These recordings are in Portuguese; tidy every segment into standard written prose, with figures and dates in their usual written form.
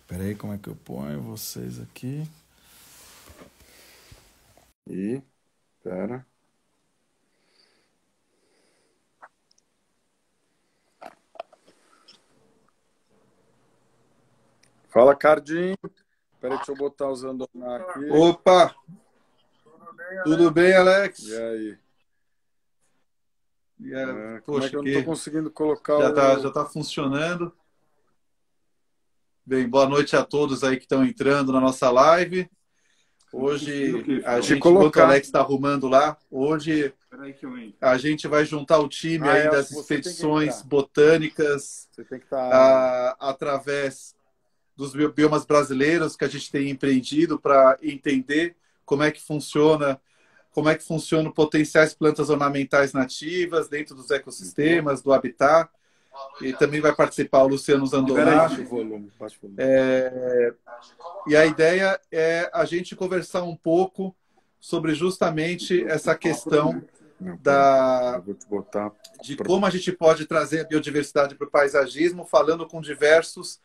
Pera aí, como é que eu ponho vocês aqui? E, pera. Fala, Cardinho. Pera aí, deixa eu botar os Andoná aqui. Opa! Tudo bem, Alex? E aí? Como é que Poxa, eu não tô que conseguindo colocar já tá funcionando. Bem, boa noite a todos aí que estão entrando na nossa live. Hoje, a de gente, enquanto o colocar? Alex está arrumando lá, hoje a gente vai juntar o time aí Acho das que você tem que expedições entrar. botânicas Você tem que estar... através dos biomas brasileiros que a gente tem empreendido para entender como é que funciona potenciais plantas ornamentais nativas dentro dos ecossistemas, do habitat. E também vai participar o Luciano Libera aí, Zandoná. baixa o volume. Baixa o volume. E a ideia é a gente conversar um pouco sobre justamente essa questão Não, pera. da, Eu vou te botar... de como a gente pode trazer a biodiversidade para o paisagismo, falando com diversas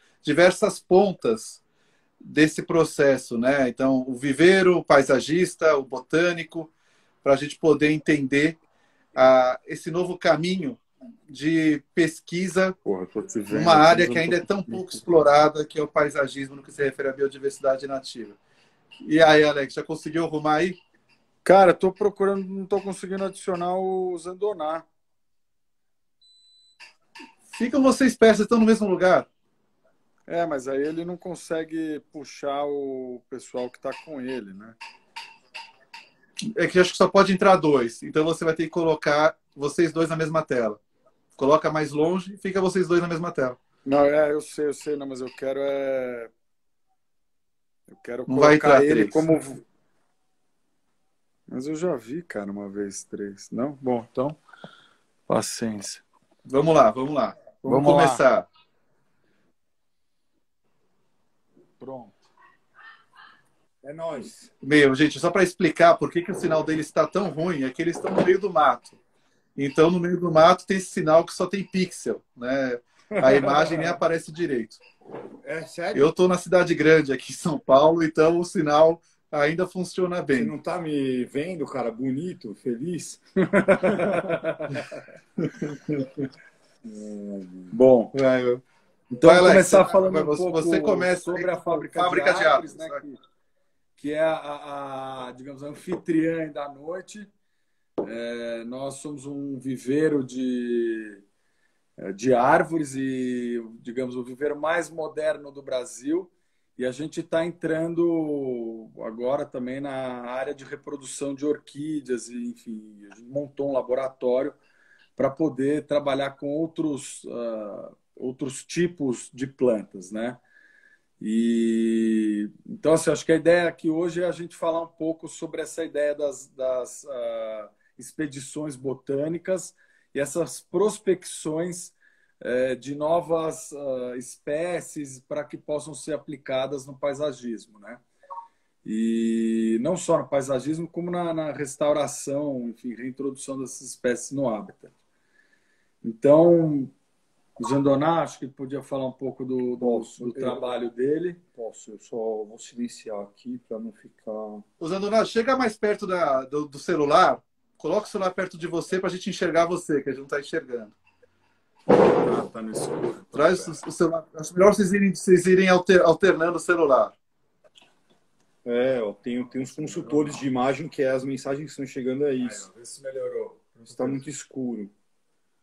pontas desse processo, né? Então, o viveiro, o paisagista, o botânico, para a gente poder entender esse novo caminho de pesquisa Porra, eu tô te numa vendo aqui, área mas eu que não tô ainda é tão pouco conseguindo. explorada, que é o paisagismo no que se refere à biodiversidade nativa. E aí, Alex, já conseguiu arrumar aí? Cara, tô procurando, não tô conseguindo adicionar os Andoná. Ficam vocês peças, estão no mesmo lugar. Mas aí ele não consegue puxar o pessoal que tá com ele, né? É que acho que só pode entrar dois. Então você vai ter que colocar vocês dois na mesma tela. Coloca mais longe, fica vocês dois na mesma tela. Não, eu sei, não, mas eu quero eu quero Não vai colocar entrar ele três. como... Mas eu já vi, cara, uma vez três. Não? Bom, então, paciência. Vamos lá, vamos lá. Vamos Vamos lá. começar. Pronto. É nóis. Meu, gente, só para explicar por que o sinal deles está tão ruim, é que eles estão no meio do mato. Então, no meio do mato tem esse sinal que só tem pixel, né? A imagem nem aparece direito. É sério? Eu estou na cidade grande aqui em São Paulo, então o sinal ainda funciona Você bem. não tá me vendo, cara, bonito, feliz? Bom, então Vai, vamos Alex, começar falando um você pouco começa aí sobre a com fábrica de fábrica de árvores, árvores. né? Vai. Que é digamos, a anfitriã da noite. Nós somos um viveiro de árvores e, digamos, o viveiro mais moderno do Brasil. E a gente está entrando agora também na área de reprodução de orquídeas, e, enfim, a gente montou um laboratório para poder trabalhar com outros tipos de plantas, né? E então, assim, acho que a ideia aqui hoje é a gente falar um pouco sobre essa ideia das expedições botânicas e essas prospecções de novas espécies para que possam ser aplicadas no paisagismo, né? E não só no paisagismo, como na restauração, enfim, reintrodução dessas espécies no hábitat. Então, o Zandoná, acho que podia falar um pouco do trabalho dele. Posso, eu só vou silenciar aqui para não ficar. Usando, chega mais perto do celular, coloca o celular perto de você para a gente enxergar você, que a gente não está enxergando. Tá no escuro. Traz o celular. Acho melhor vocês irem alternando o celular. Ó, tem uns consultores de imagem que as mensagens que estão chegando é isso. Vê se melhorou. Está muito escuro.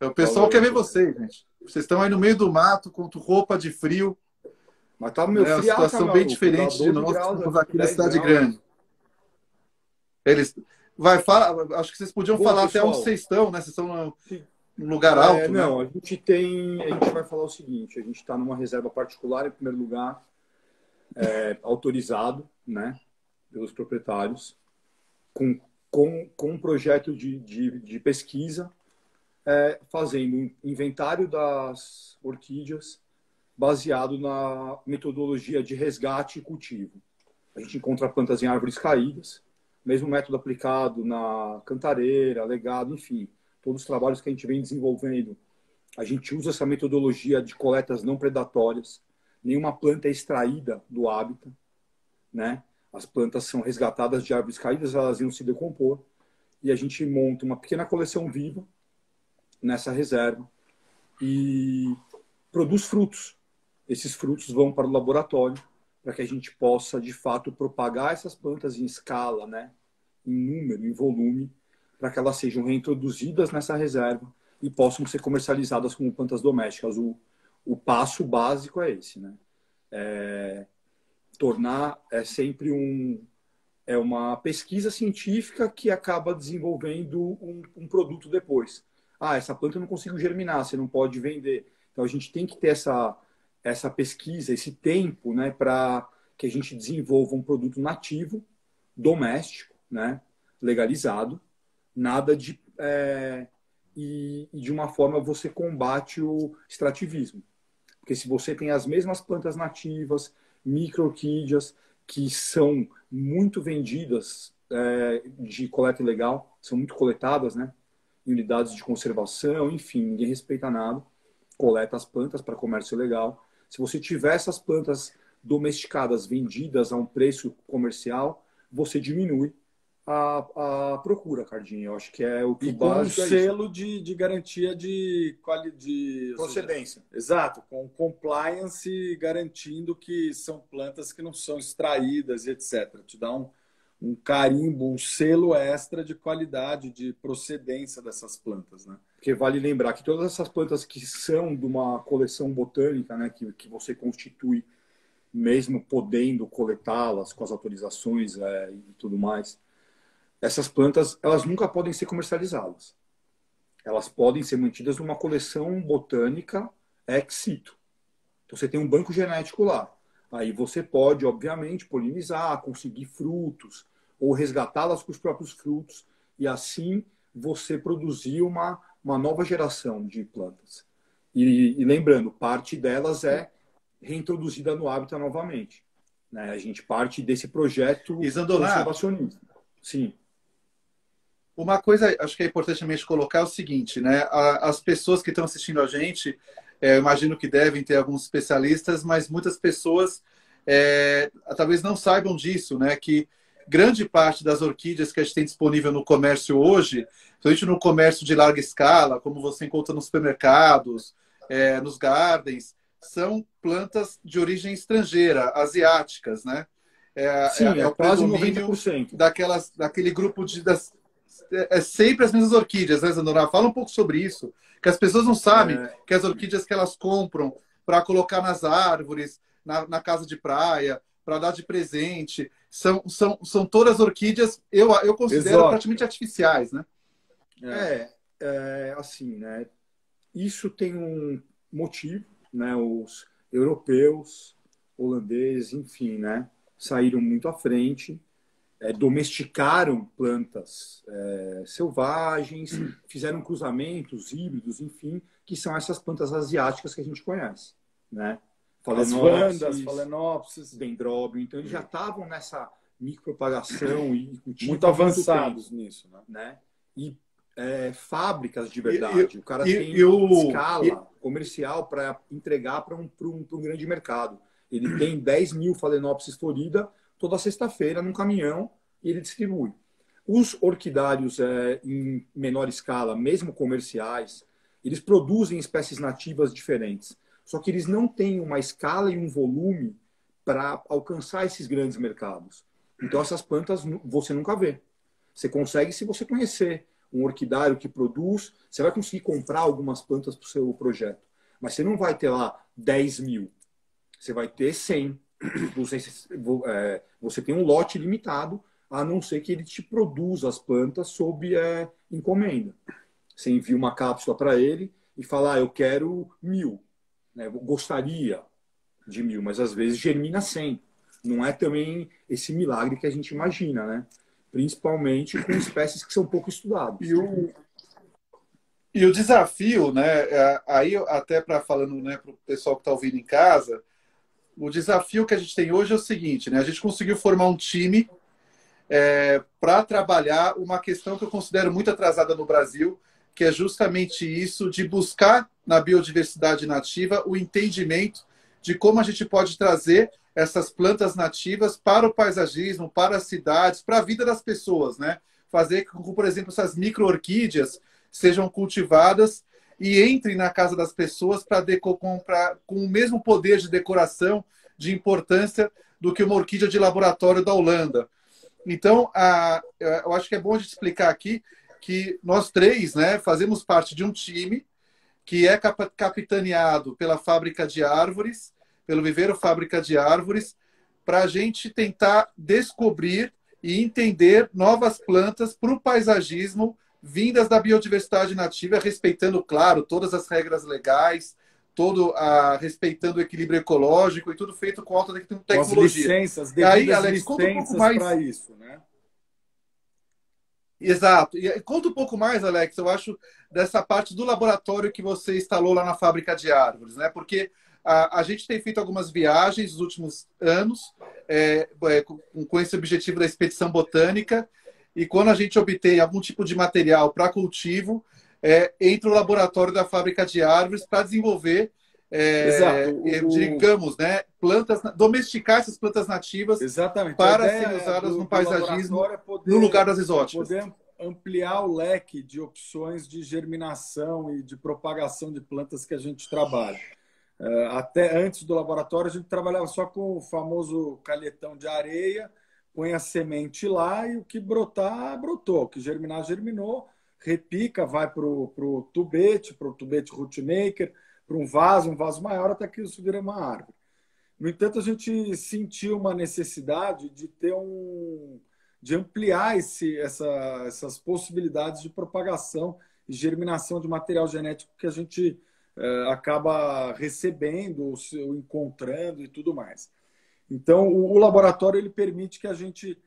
O pessoal quer ver vocês, gente. Vocês estão aí no meio do mato, com roupa de frio. Mas tá meu Né? Uma friaca, situação meu bem maluco, diferente tá de 12 nós que graus estamos aqui, aqui na 10 cidade graus. grande. Acho que vocês podiam Bom, falar pessoal, até onde vocês estão, né? Vocês estão Sim. num lugar alto, Não, né? a gente vai falar o seguinte, a gente está numa reserva particular, em primeiro lugar, autorizado, né, pelos proprietários, com um projeto de pesquisa, fazendo um inventário das orquídeas baseado na metodologia de resgate e cultivo. A gente encontra plantas em árvores caídas, mesmo método aplicado na cantareira, legado, enfim, todos os trabalhos que a gente vem desenvolvendo. A gente usa essa metodologia de coletas não predatórias, nenhuma planta é extraída do hábitat, né? As plantas são resgatadas de árvores caídas, elas iam se decompor, e a gente monta uma pequena coleção viva nessa reserva e produz frutos. Esses frutos vão para o laboratório para que a gente possa, de fato, propagar essas plantas em escala, né? Em número, em volume, para que elas sejam reintroduzidas nessa reserva e possam ser comercializadas como plantas domésticas. O passo básico é esse, né? Tornar sempre uma pesquisa científica que acaba desenvolvendo um produto depois. Essa planta eu não consigo germinar, você não pode vender. Então a gente tem que ter essa pesquisa, esse tempo, né, para que a gente desenvolva um produto nativo, doméstico, né, legalizado, nada de... e de uma forma você combate o extrativismo. Porque se você tem as mesmas plantas nativas, micro-orquídeas, que são muito vendidas de coleta ilegal, são muito coletadas, né, em unidades de conservação, enfim, ninguém respeita nada, coleta as plantas para comércio legal. Se você tiver essas plantas domesticadas, vendidas a um preço comercial, você diminui a procura, Cardinho. Eu acho que é o que e com um selo de garantia de qualidade, procedência. Exato, com compliance garantindo que são plantas que não são extraídas, etc. Te dá um carimbo, um selo extra de qualidade, de procedência dessas plantas, né? Porque vale lembrar que todas essas plantas que são de uma coleção botânica, né, que você constitui, mesmo podendo coletá-las com as autorizações e tudo mais, essas plantas, elas nunca podem ser comercializadas. Elas podem ser mantidas numa coleção botânica ex situ. Então você tem um banco genético lá. Aí você pode, obviamente, polinizar, conseguir frutos, ou resgatá-las com os próprios frutos, e assim você produzir uma nova geração de plantas. E lembrando, parte delas é reintroduzida no hábitat novamente, né? A gente parte desse projeto conservacionista. Sim. Uma coisa, acho que é importante também colocar é o seguinte, né? As pessoas que estão assistindo a gente, eu imagino que devem ter alguns especialistas, mas muitas pessoas talvez não saibam disso, né? Que grande parte das orquídeas que a gente tem disponível no comércio hoje, principalmente no comércio de larga escala, como você encontra nos supermercados, nos gardens, são plantas de origem estrangeira, asiáticas, né? Sim, é quase 90%. Daquele grupo sempre as mesmas orquídeas, né, Zandonara? Fala um pouco sobre isso, que as pessoas não sabem que as orquídeas que elas compram para colocar nas árvores, na casa de praia, para dar de presente, são todas orquídeas, eu considero praticamente artificiais, né? Assim, né? Isso tem um motivo, né? Os europeus, holandeses, enfim, né? Saíram muito à frente, domesticaram plantas selvagens, fizeram cruzamentos, híbridos, enfim, que são essas plantas asiáticas que a gente conhece, né? As vandas, Phalaenopsis, dendróbio. Então, eles já estavam nessa micropropagação e muito avançados nisso, né? E fábricas de verdade. O cara tem escala comercial para entregar para um grande mercado. Ele tem 10 mil Phalaenopsis florida toda sexta-feira num caminhão e ele distribui. Os orquidários em menor escala, mesmo comerciais, eles produzem espécies nativas diferentes. Só que eles não têm uma escala e um volume para alcançar esses grandes mercados. Então, essas plantas você nunca vê. Você consegue se você conhecer um orquidário que produz, você vai conseguir comprar algumas plantas para o seu projeto. Mas você não vai ter lá 10 mil. Você vai ter 100. Você tem um lote limitado, a não ser que ele te produza as plantas sob encomenda. Você envia uma cápsula para ele e fala, eu quero 1000. Eu gostaria de 1000, mas às vezes germina 100. Não é também esse milagre que a gente imagina, né? Principalmente com espécies que são pouco estudadas. E o desafio, né? Aí até falando, né, para o pessoal que está ouvindo em casa, o desafio que a gente tem hoje é o seguinte, né? A gente conseguiu formar um time para trabalhar uma questão que eu considero muito atrasada no Brasil, que é justamente isso de buscar na biodiversidade nativa o entendimento de como a gente pode trazer essas plantas nativas para o paisagismo, para as cidades, para a vida das pessoas, né? Fazer com que, por exemplo, essas micro-orquídeas sejam cultivadas e entrem na casa das pessoas com o mesmo poder de decoração, de importância do que uma orquídea de laboratório da Holanda. Então, eu acho que é bom a gente explicar aqui que nós três, né, fazemos parte de um time que é capitaneado pela Fábrica de Árvores, pelo Viveiro Fábrica de Árvores, para a gente tentar descobrir e entender novas plantas para o paisagismo vindas da biodiversidade nativa, respeitando, claro, todas as regras legais, respeitando o equilíbrio ecológico e tudo feito com alta tecnologia. Com as licenças, e aí, Alex, conta um pouco mais para isso, né? Exato. E conta um pouco mais, Alex, eu acho, dessa parte do laboratório que você instalou lá na Fábrica de Árvores, né? Porque a gente tem feito algumas viagens nos últimos anos com esse objetivo da expedição botânica, e quando a gente obtém algum tipo de material para cultivo, entra o laboratório da Fábrica de Árvores para desenvolver, digamos, né, domesticar essas plantas nativas. Exatamente. Para serem usadas no paisagismo, no lugar das exóticas. Poder ampliar o leque de opções de germinação e de propagação de plantas que a gente trabalha. Até antes do laboratório, a gente trabalhava só com o famoso calhetão de areia, põe a semente lá e o que brotar, brotou. O que germinar, germinou, repica, vai para o tubete rootmaker, para um vaso maior, até que isso vira uma árvore. No entanto, a gente sentiu uma necessidade de ter de ampliar essas possibilidades de propagação e germinação de material genético que a gente acaba recebendo, encontrando e tudo mais. Então, o laboratório ele permite que a gente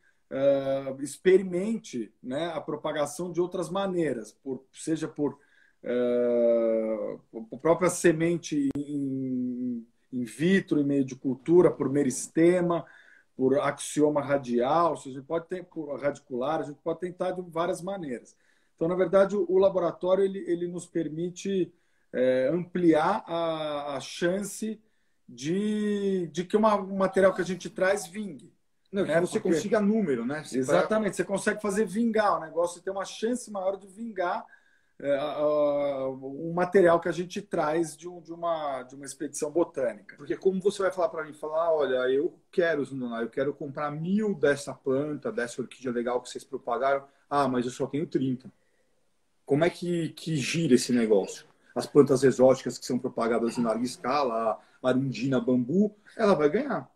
experimente, né, a propagação de outras maneiras, seja por própria semente in vitro, em meio de cultura, por meristema, por axioma radial, a gente pode ter por radicular, a gente pode tentar de várias maneiras. Então, na verdade, o laboratório ele nos permite ampliar a chance de que um material que a gente traz vingue. Não, que você consiga número, né? Exatamente, você consegue fazer vingar o negócio, tem uma chance maior de vingar um material que a gente traz de uma expedição botânica. Porque como você vai falar para mim, olha, eu quero comprar 1000 dessa planta, dessa orquídea legal que vocês propagaram, mas eu só tenho 30. Como é que gira esse negócio? As plantas exóticas que são propagadas em larga escala, a arundina, bambu, ela vai ganhar.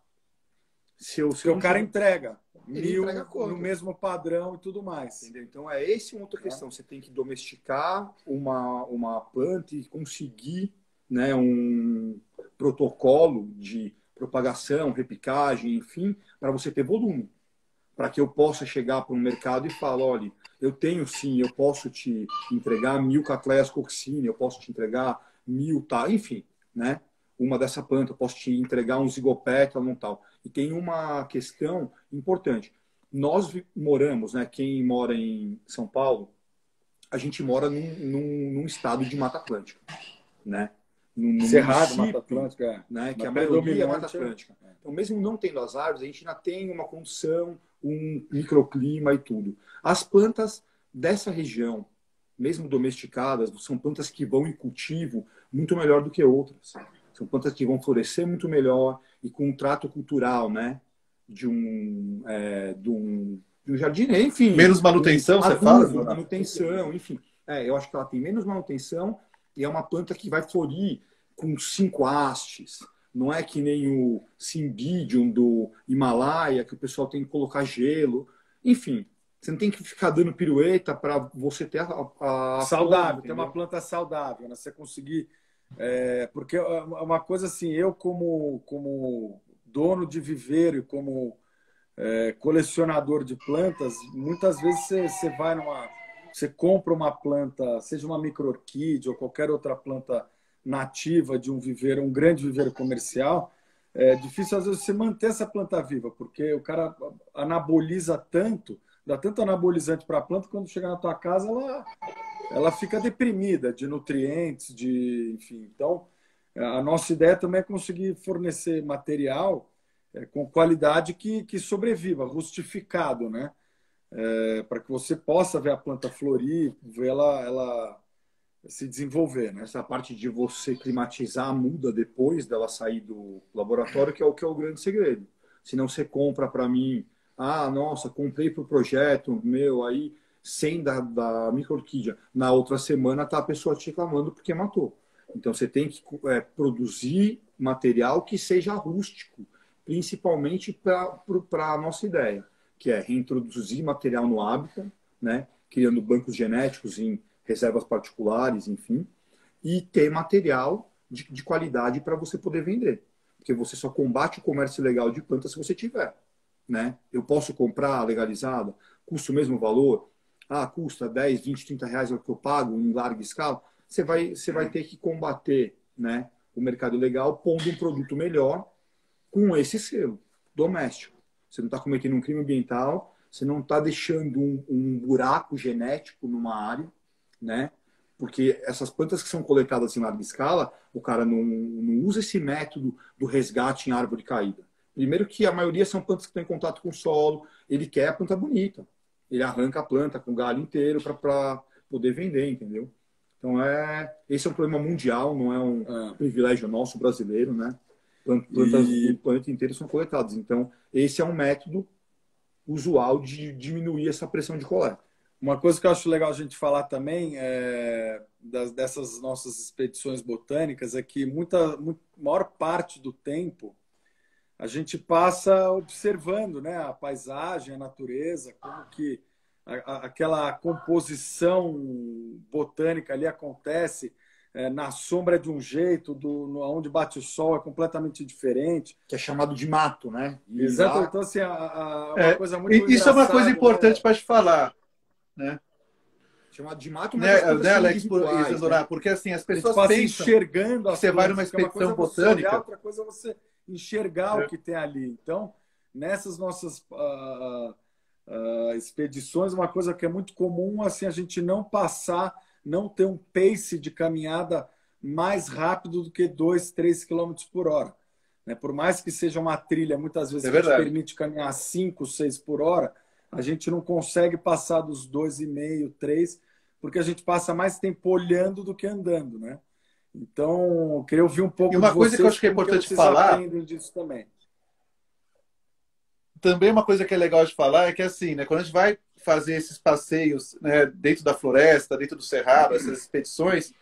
Se o cara entrega 1000 entrega no mesmo padrão e tudo mais. Entendeu? Então, essa uma outra questão. Você tem que domesticar uma planta e conseguir, né, um protocolo de propagação, repicagem, enfim, para você ter volume. Para que eu possa chegar para um mercado e falar, olha, eu posso te entregar 1000 Cattleya coccine, eu posso te entregar 1000, enfim, né? Uma dessa planta, eu posso te entregar um zigopétalo, tal. E tem uma questão importante. Nós moramos, né? Quem mora em São Paulo, a gente mora num estado de Mata Atlântica, né? Cerrado, Mata Atlântica, né? Que a maioria é Mata Atlântica. Então, mesmo não tendo as árvores, a gente ainda tem uma condição, um microclima e tudo. As plantas dessa região, mesmo domesticadas, são plantas que vão em cultivo muito melhor do que outras. São plantas que vão florescer muito melhor e com um trato cultural, né? De um jardineiro, enfim. Menos manutenção, você fala? Manutenção, enfim. Eu acho que ela tem menos manutenção e é uma planta que vai florir com 5 hastes. Não é que nem o Cymbidium do Himalaia, que o pessoal tem que colocar gelo. Enfim, você não tem que ficar dando pirueta para você ter a saudável, ter uma planta saudável, né? Você conseguir... porque uma coisa assim, eu como dono de viveiro e como colecionador de plantas, muitas vezes você vai você compra uma planta, seja uma micro-orquídea ou qualquer outra planta nativa de um viveiro, um grande viveiro comercial, é difícil às vezes você manter essa planta viva, porque o cara anaboliza tanto, dá tanto anabolizante para a planta, quando chega na tua casa ela fica deprimida de nutrientes, enfim. Então, A nossa ideia também é conseguir fornecer material com qualidade que sobreviva, rustificado, né? Para que você possa ver a planta florir, ver ela se desenvolver, né? Essa parte de você climatizar a muda depois dela sair do laboratório, que é o grande segredo. Se não você compra para mim, nossa, comprei para o projeto meu aí 100 da micro-orquídea. Na outra semana tá a pessoa te reclamando porque matou. Então você tem que produzir material que seja rústico, principalmente para a nossa ideia, que é reintroduzir material no hábitat, né? Criando bancos genéticos em reservas particulares, enfim, e ter material de qualidade para você poder vender. Porque você só combate o comércio ilegal de plantas se você tiver. Né? Eu posso comprar legalizada, custa o mesmo valor? Custa 10, 20, 30 reais é o que eu pago em larga escala. Você vai ter que combater, né, o mercado ilegal pondo um produto melhor com esse selo doméstico. Você não está cometendo um crime ambiental, você não está deixando um buraco genético numa área, né? Porque essas plantas que são coletadas em larga escala, o cara não usa esse método do resgate em árvore caída. Primeiro que a maioria são plantas que estão em contato com o solo, ele quer a planta bonita. Ele arranca a planta com o galho inteiro para poder vender, entendeu? Então, esse é um problema mundial, não é um privilégio nosso brasileiro, né? Plantas do planeta inteiro são coletadas. Então, esse é um método usual de diminuir essa pressão de coleta. Uma coisa que eu acho legal a gente falar também dessas nossas expedições botânicas é que maior parte do tempo a gente passa observando, né, a paisagem, a natureza, como que aquela composição botânica ali acontece, na sombra de um jeito, onde bate o sol é completamente diferente. Que é chamado de mato, né? Exato. Então, assim, uma coisa muito isso é uma coisa importante, né, para te falar, né? Chamado de mato, mas Alex, porque assim, as pessoas pensam enxergando que você vai numa expedição botânica. Outra coisa é você enxergar o que tem ali. Então, nessas nossas expedições, uma coisa que é muito comum, assim, a gente não ter um pace de caminhada mais rápido do que 2, 3 km por hora. Né? Por mais que seja uma trilha, muitas vezes que te permite caminhar 5, 6 por hora, a gente não consegue passar dos 2,5, 3, porque a gente passa mais tempo olhando do que andando, né? Então, eu queria ouvir um pouco de vocês. E uma coisa que eu acho que é importante falar disso também. Também uma coisa que é legal de falar é que, assim, né, quando a gente vai fazer esses passeios, né, dentro da floresta, dentro do cerrado, essas expedições,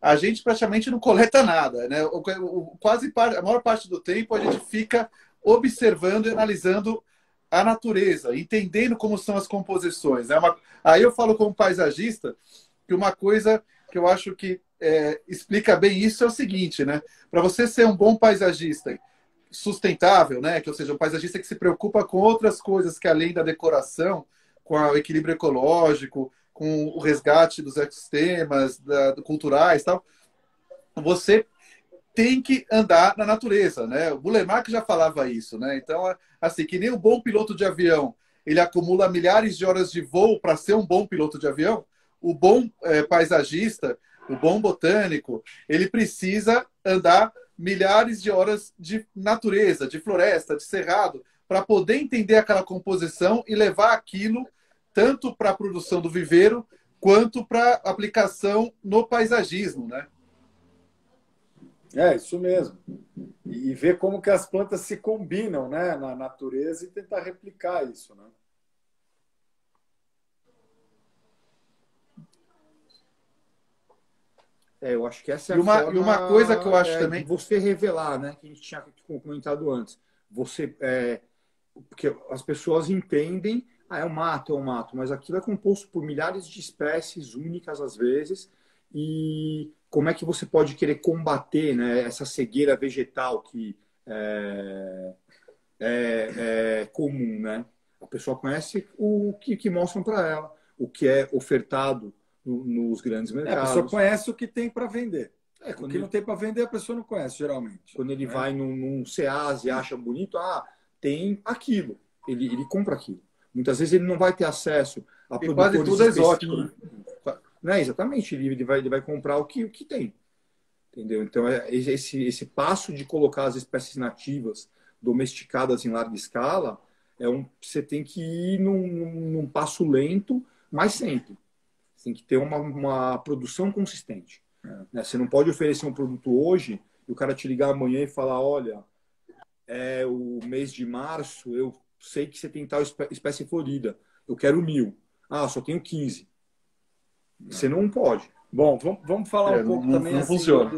a gente praticamente não coleta nada, né? A maior parte do tempo a gente fica observando e analisando a natureza, entendendo como são as composições. Aí eu falo como paisagista que uma coisa que eu acho que explica bem isso é o seguinte, né? Para você ser um bom paisagista sustentável, né? Ou seja, um paisagista que se preocupa com outras coisas que além da decoração, com o equilíbrio ecológico, com o resgate dos ecossistemas, culturais e tal, você tem que andar na natureza, né? O Bulemark já falava isso, né? Então, assim, que nem um bom piloto de avião, ele acumula milhares de horas de voo para ser um bom piloto de avião, o bom paisagista, o bom botânico, ele precisa andar milhares de horas de natureza, de floresta, de cerrado, para poder entender aquela composição e levar aquilo tanto para a produção do viveiro quanto para aplicação no paisagismo, né? Isso mesmo. E ver como que as plantas se combinam, né, na natureza e tentar replicar isso, né? Eu acho que essa é uma coisa que eu acho também... Você revelar, né? Que a gente tinha comentado antes. Porque as pessoas entendem, é um mato, mas aquilo é composto por milhares de espécies únicas, às vezes, e como é que você pode querer combater, né, essa cegueira vegetal que é comum, né? A pessoa conhece o que mostram para ela, o que é ofertado nos grandes mercados. A pessoa conhece o que tem para vender. O que não tem para vender, a pessoa não conhece, geralmente. Quando ele vai num SEAS e acha bonito, tem aquilo. Ele compra aquilo. Muitas vezes ele não vai ter acesso a produtores quase tudo exótico. Né? Exatamente. Ele vai comprar o que tem. entendeu? Então, esse passo de colocar as espécies nativas domesticadas em larga escala, você tem que ir num passo lento, mas sempre. Você tem que ter uma produção consistente. Né? Você não pode oferecer um produto hoje e o cara te ligar amanhã e falar, olha, é o mês de março, eu sei que você tem tal espécie florida, eu quero 1.000. Ah, só tenho 15. Você não pode. Bom, vamos falar um pouco também não assim, funciona.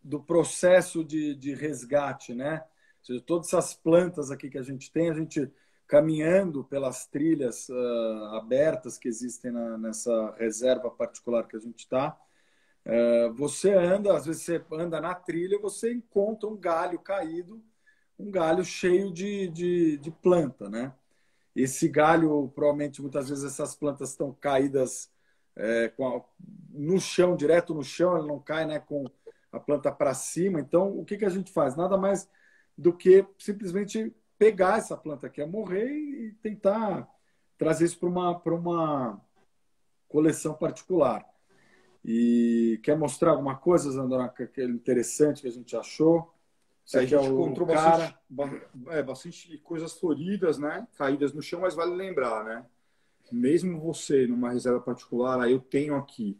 do processo de resgate, né? Ou seja, todas essas plantas aqui que a gente tem, a gente caminhando pelas trilhas abertas que existem nessa reserva particular que a gente está, você anda, às vezes você anda na trilha, você encontra um galho caído, um galho cheio de planta, né? Esse galho, provavelmente, muitas vezes essas plantas estão caídas no chão, direto no chão, ela não cai, né, com a planta para cima. Então, o que a gente faz? Nada mais do que simplesmente pegar essa planta que é morrer e tentar trazer isso para uma coleção particular. E quer mostrar alguma coisa, Zandona, que é interessante que a gente achou? A gente encontrou bastante coisas floridas, né? Caídas no chão, mas vale lembrar, né? Mesmo você numa reserva particular, aí eu tenho aqui,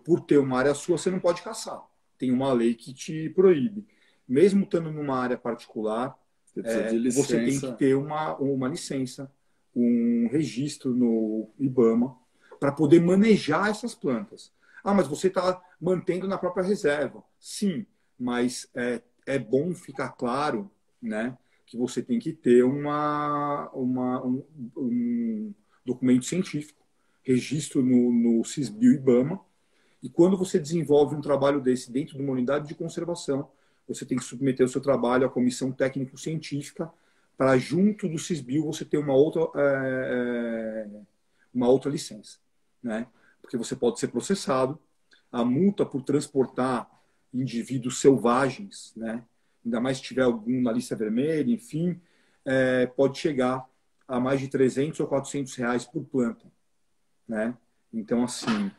por ter uma área sua, você não pode caçar. Tem uma lei que te proíbe. Mesmo estando numa área particular, você tem que ter uma licença, um registro no IBAMA para poder manejar essas plantas. Ah, mas você está mantendo na própria reserva. Sim, mas é bom ficar claro, né, que você tem que ter um documento científico, registro no CISBio e IBAMA, e quando você desenvolve um trabalho desse dentro de uma unidade de conservação, você tem que submeter o seu trabalho à comissão técnico-científica para, junto do CISBio, você ter uma outra licença, né? Porque você pode ser processado, a multa por transportar indivíduos selvagens, né? Ainda mais se tiver algum na lista vermelha, enfim, pode chegar a mais de 300 ou 400 reais por planta, né? Então, assim,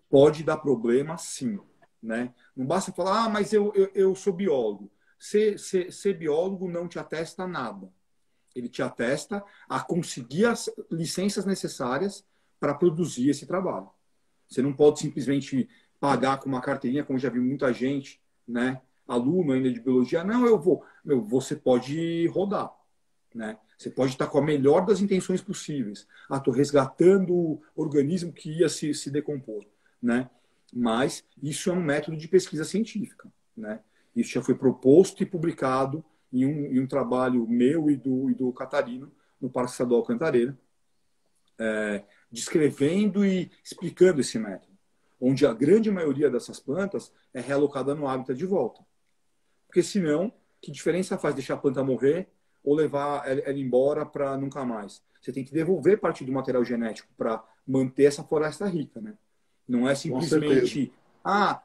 pode dar problema, sim, né? Não basta falar, ah, mas eu sou biólogo. Ser biólogo não te atesta nada. Ele te atesta a conseguir as licenças necessárias para produzir esse trabalho. Você não pode simplesmente pagar com uma carteirinha, como já vi muita gente, né? Aluno ainda de biologia, não, eu vou. Você pode rodar, né? Você pode estar com a melhor das intenções possíveis. Ah, estou resgatando o organismo que ia se decompor, né? Mas isso é um método de pesquisa científica, né? Isso já foi proposto e publicado em um trabalho meu e do Catarino, no Parque Estadual Cantareira, descrevendo e explicando esse método, onde a grande maioria dessas plantas é realocada no hábitat de volta. Porque senão, que diferença faz deixar a planta morrer ou levar ela embora para nunca mais? Você tem que devolver parte do material genético para manter essa floresta rica, né? Não é simplesmente,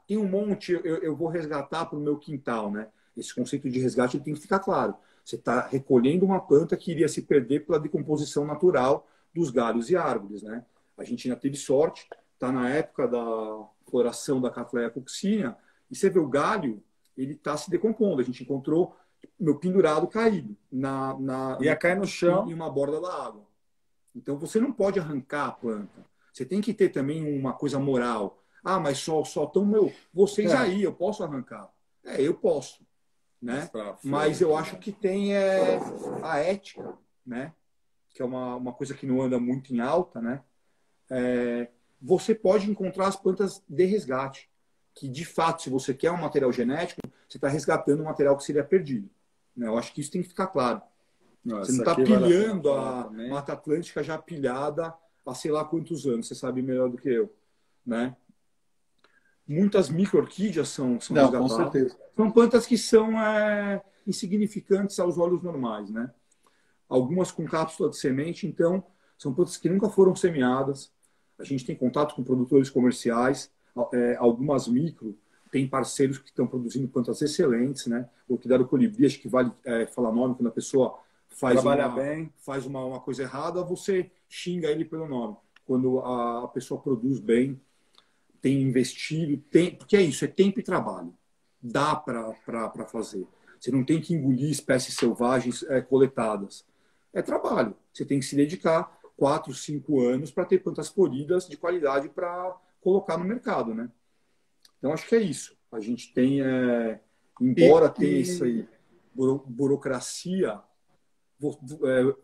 tem um monte, eu vou resgatar para o meu quintal, né? Esse conceito de resgate ele tem que ficar claro. Você está recolhendo uma planta que iria se perder pela decomposição natural dos galhos e árvores, né? A gente ainda teve sorte, está na época da floração da Cattleya coccinea, e você vê o galho, ele está se decompondo. A gente encontrou meu pendurado caído ia cair no chão em uma borda da água. Então você não pode arrancar a planta. Você tem que ter também uma coisa moral. Ah, mas só estão vocês aí, eu posso arrancar. Eu posso, né? Mas eu acho que tem a ética, né? Que é uma coisa que não anda muito em alta, né? Você pode encontrar as plantas de resgate, que de fato, se você quer um material genético, você está resgatando um material que seria perdido, né? Eu acho que isso tem que ficar claro. Você não está pilhando a Mata Atlântica já pilhada há sei lá quantos anos, você sabe melhor do que eu, né? Muitas micro-orquídeas são resgatadas. Com certeza. São plantas que são insignificantes aos olhos normais, né? Algumas com cápsula de semente, então, são plantas que nunca foram semeadas. A gente tem contato com produtores comerciais, algumas micro, tem parceiros que estão produzindo plantas excelentes, né? O Orquidário Colibri, acho que vale falar nome, quando a pessoa faz uma coisa errada, você xinga ele pelo nome. Quando a pessoa produz bem, tem investido, porque é isso, é tempo e trabalho. Dá para fazer. Você não tem que engolir espécies selvagens coletadas. É trabalho. Você tem que se dedicar 4, 5 anos para ter plantas floridas de qualidade para colocar no mercado, né? Então, acho que é isso. A gente tem, embora tenha essa burocracia,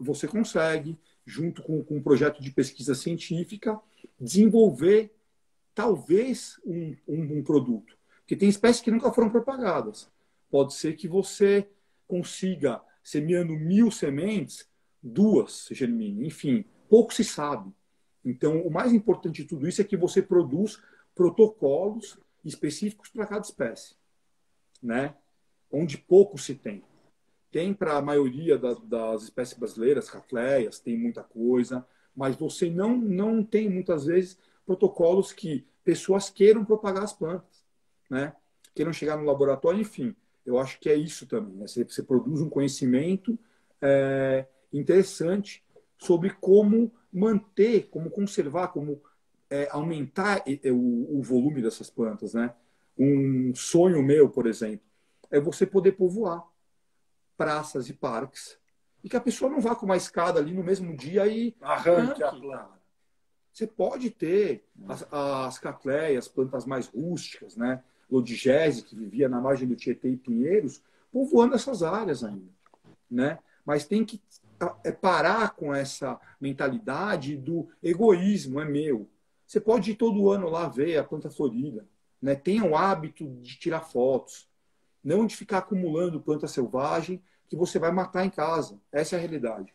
você consegue, junto com um projeto de pesquisa científica, desenvolver talvez um produto. Porque tem espécies que nunca foram propagadas. Pode ser que você consiga, semeando 1000 sementes, 2 germinem. Enfim, pouco se sabe. Então, o mais importante de tudo isso é que você produz protocolos específicos para cada espécie, né? Onde pouco se tem. Tem para a maioria das espécies brasileiras, catleias, tem muita coisa, mas você não tem, muitas vezes, protocolos que pessoas queiram propagar as plantas, né? Queiram chegar no laboratório, enfim. Eu acho que é isso também, né? Você produz um conhecimento interessante sobre como manter, como conservar, como aumentar o volume dessas plantas, né? Um sonho meu, por exemplo, é você poder povoar praças e parques e que a pessoa não vá com uma escada ali no mesmo dia e arranque a planta. Você pode ter as catleias, plantas mais rústicas, né? Lodigese, que vivia na margem do Tietê e Pinheiros, povoando essas áreas ainda, né? Mas tem que parar com essa mentalidade do egoísmo, é meu. Você pode ir todo ano lá ver a planta florida, né? Tenha o hábito de tirar fotos, não de ficar acumulando planta selvagem que você vai matar em casa. Essa é a realidade.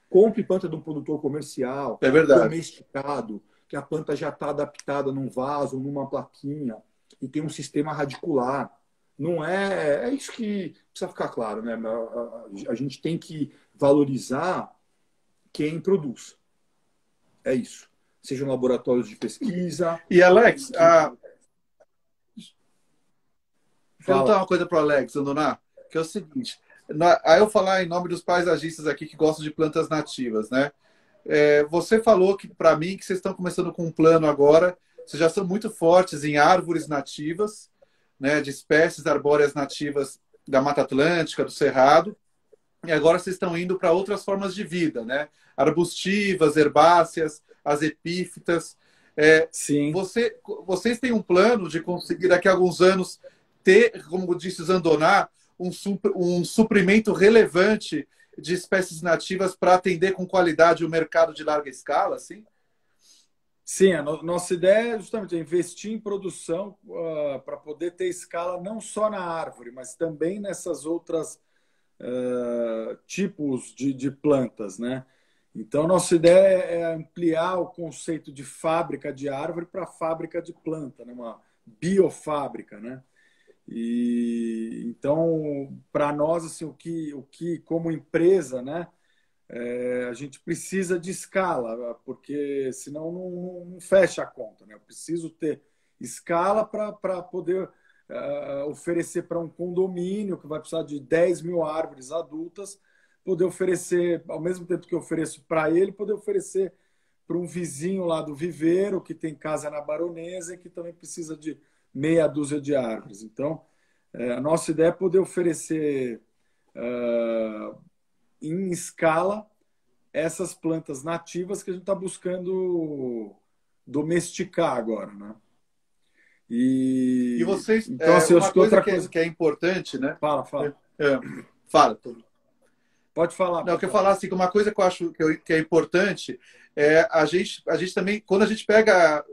Compre planta de um produtor comercial, É verdade, domesticado, que a planta já está adaptada num vaso, numa plaquinha, e tem um sistema radicular. Não é isso que precisa ficar claro, né? A gente tem que valorizar quem produz. É isso. Sejam laboratórios de pesquisa. E Alex, perguntar uma coisa para o Alex Andoná, que é o seguinte: aí eu falar em nome dos paisagistas aqui que gostam de plantas nativas, né? Você falou que para mim que vocês estão começando com um plano agora, vocês já são muito fortes em árvores nativas, né? De espécies arbóreas nativas da Mata Atlântica, do Cerrado, e agora vocês estão indo para outras formas de vida, né? Arbustivas, herbáceas, as epífitas. Sim. Vocês têm um plano de conseguir daqui a alguns anos ter, como disse o Zandoná, um suprimento relevante de espécies nativas para atender com qualidade o mercado de larga escala, assim? Sim, a nossa ideia é justamente investir em produção para poder ter escala não só na árvore, mas também nessas outras tipos de plantas, né? Então, nossa ideia é ampliar o conceito de fábrica de árvore para fábrica de planta, né? Uma biofábrica, né? E então, para nós, assim, o que como empresa, né, a gente precisa de escala, porque senão não fecha a conta, né? Eu preciso ter escala para poder oferecer para um condomínio que vai precisar de 10.000 árvores adultas, poder oferecer, ao mesmo tempo que eu ofereço para ele, poder oferecer para um vizinho lá do viveiro, que tem casa na Baronesa e que também precisa de meia dúzia de árvores. Então, a nossa ideia é poder oferecer em escala essas plantas nativas que a gente está buscando domesticar agora, né? E vocês, então, assim, eu acho que outra coisa que é importante, né? Fala. Fala. Pode falar. Não, eu quero falar assim, que uma coisa que eu acho que é importante é a gente também, quando a gente pega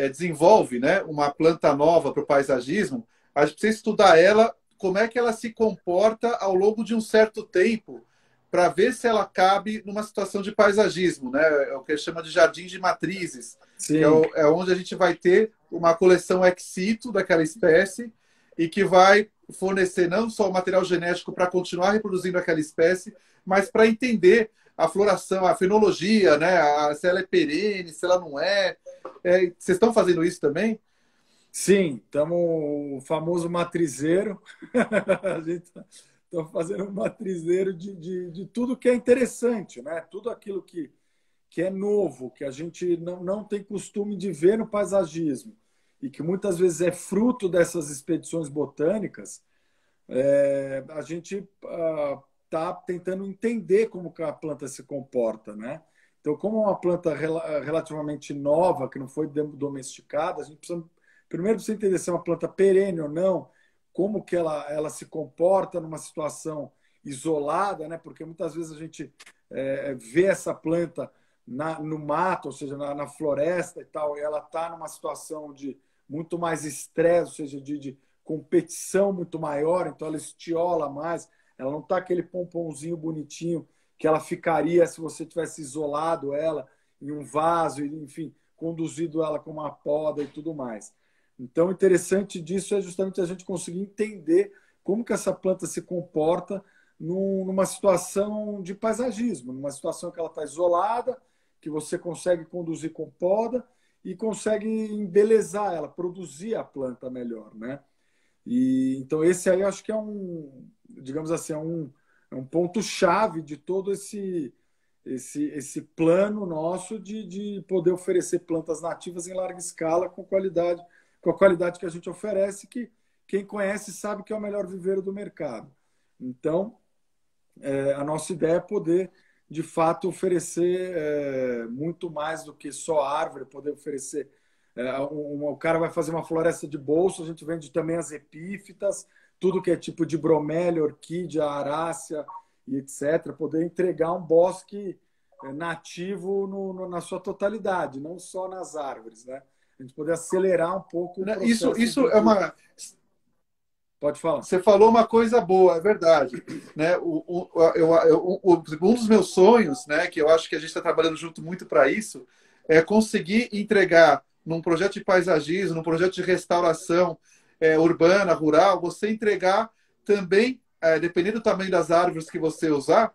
desenvolve, né, uma planta nova para o paisagismo, a gente precisa estudar ela, como é que ela se comporta ao longo de um certo tempo, para ver se ela cabe numa situação de paisagismo, né? É o que chama de jardim de matrizes, Sim. que é onde a gente vai ter uma coleção ex situ daquela espécie e que vai fornecer não só o material genético para continuar reproduzindo aquela espécie, mas para entender a floração, a fenologia, né? Se ela é perene, se ela não é. Vocês estão fazendo isso também? Sim, estamos o famoso matrizeiro. A gente está fazendo um matrizeiro de tudo que é interessante, né? Tudo aquilo que que é novo, que a gente não tem costume de ver no paisagismo, e que muitas vezes é fruto dessas expedições botânicas, a gente está tentando entender como que a planta se comporta, né? Então, como é uma planta relativamente nova, que não foi domesticada, a gente precisa, primeiro precisa entender se é uma planta perene ou não, como que ela se comporta numa situação isolada, né? Porque muitas vezes a gente vê essa planta no mato, ou seja, na floresta e tal, e ela está numa situação de muito mais estresse, ou seja, de competição muito maior, então ela estiola mais, ela não está aquele pomponzinho bonitinho que ela ficaria se você tivesse isolado ela em um vaso, enfim, conduzido ela com uma poda e tudo mais. Então, o interessante disso é justamente a gente conseguir entender como que essa planta se comporta numa situação de paisagismo, numa situação que ela está isolada, que você consegue conduzir com poda e consegue embelezar ela, produzir a planta melhor, né? E então esse aí eu acho que é digamos assim, é um ponto-chave de todo esse plano nosso de poder oferecer plantas nativas em larga escala com a qualidade que a gente oferece, que quem conhece sabe que é o melhor viveiro do mercado. Então, a nossa ideia é poder, de fato, oferecer muito mais do que só árvore, poder oferecer. O cara vai fazer uma floresta de bolso, a gente vende também as epífitas, tudo que é tipo de bromélia, orquídea, arácea e etc. Poder entregar um bosque nativo na sua totalidade, não só nas árvores, né? A gente poder acelerar um pouco o processo. Isso é uma... Pode falar. Você falou uma coisa boa, é verdade. Né? Um dos meus sonhos, né, que eu acho que a gente está trabalhando junto muito para isso, é conseguir entregar num projeto de paisagismo, num projeto de restauração urbana, rural, você entregar também, dependendo do tamanho das árvores que você usar,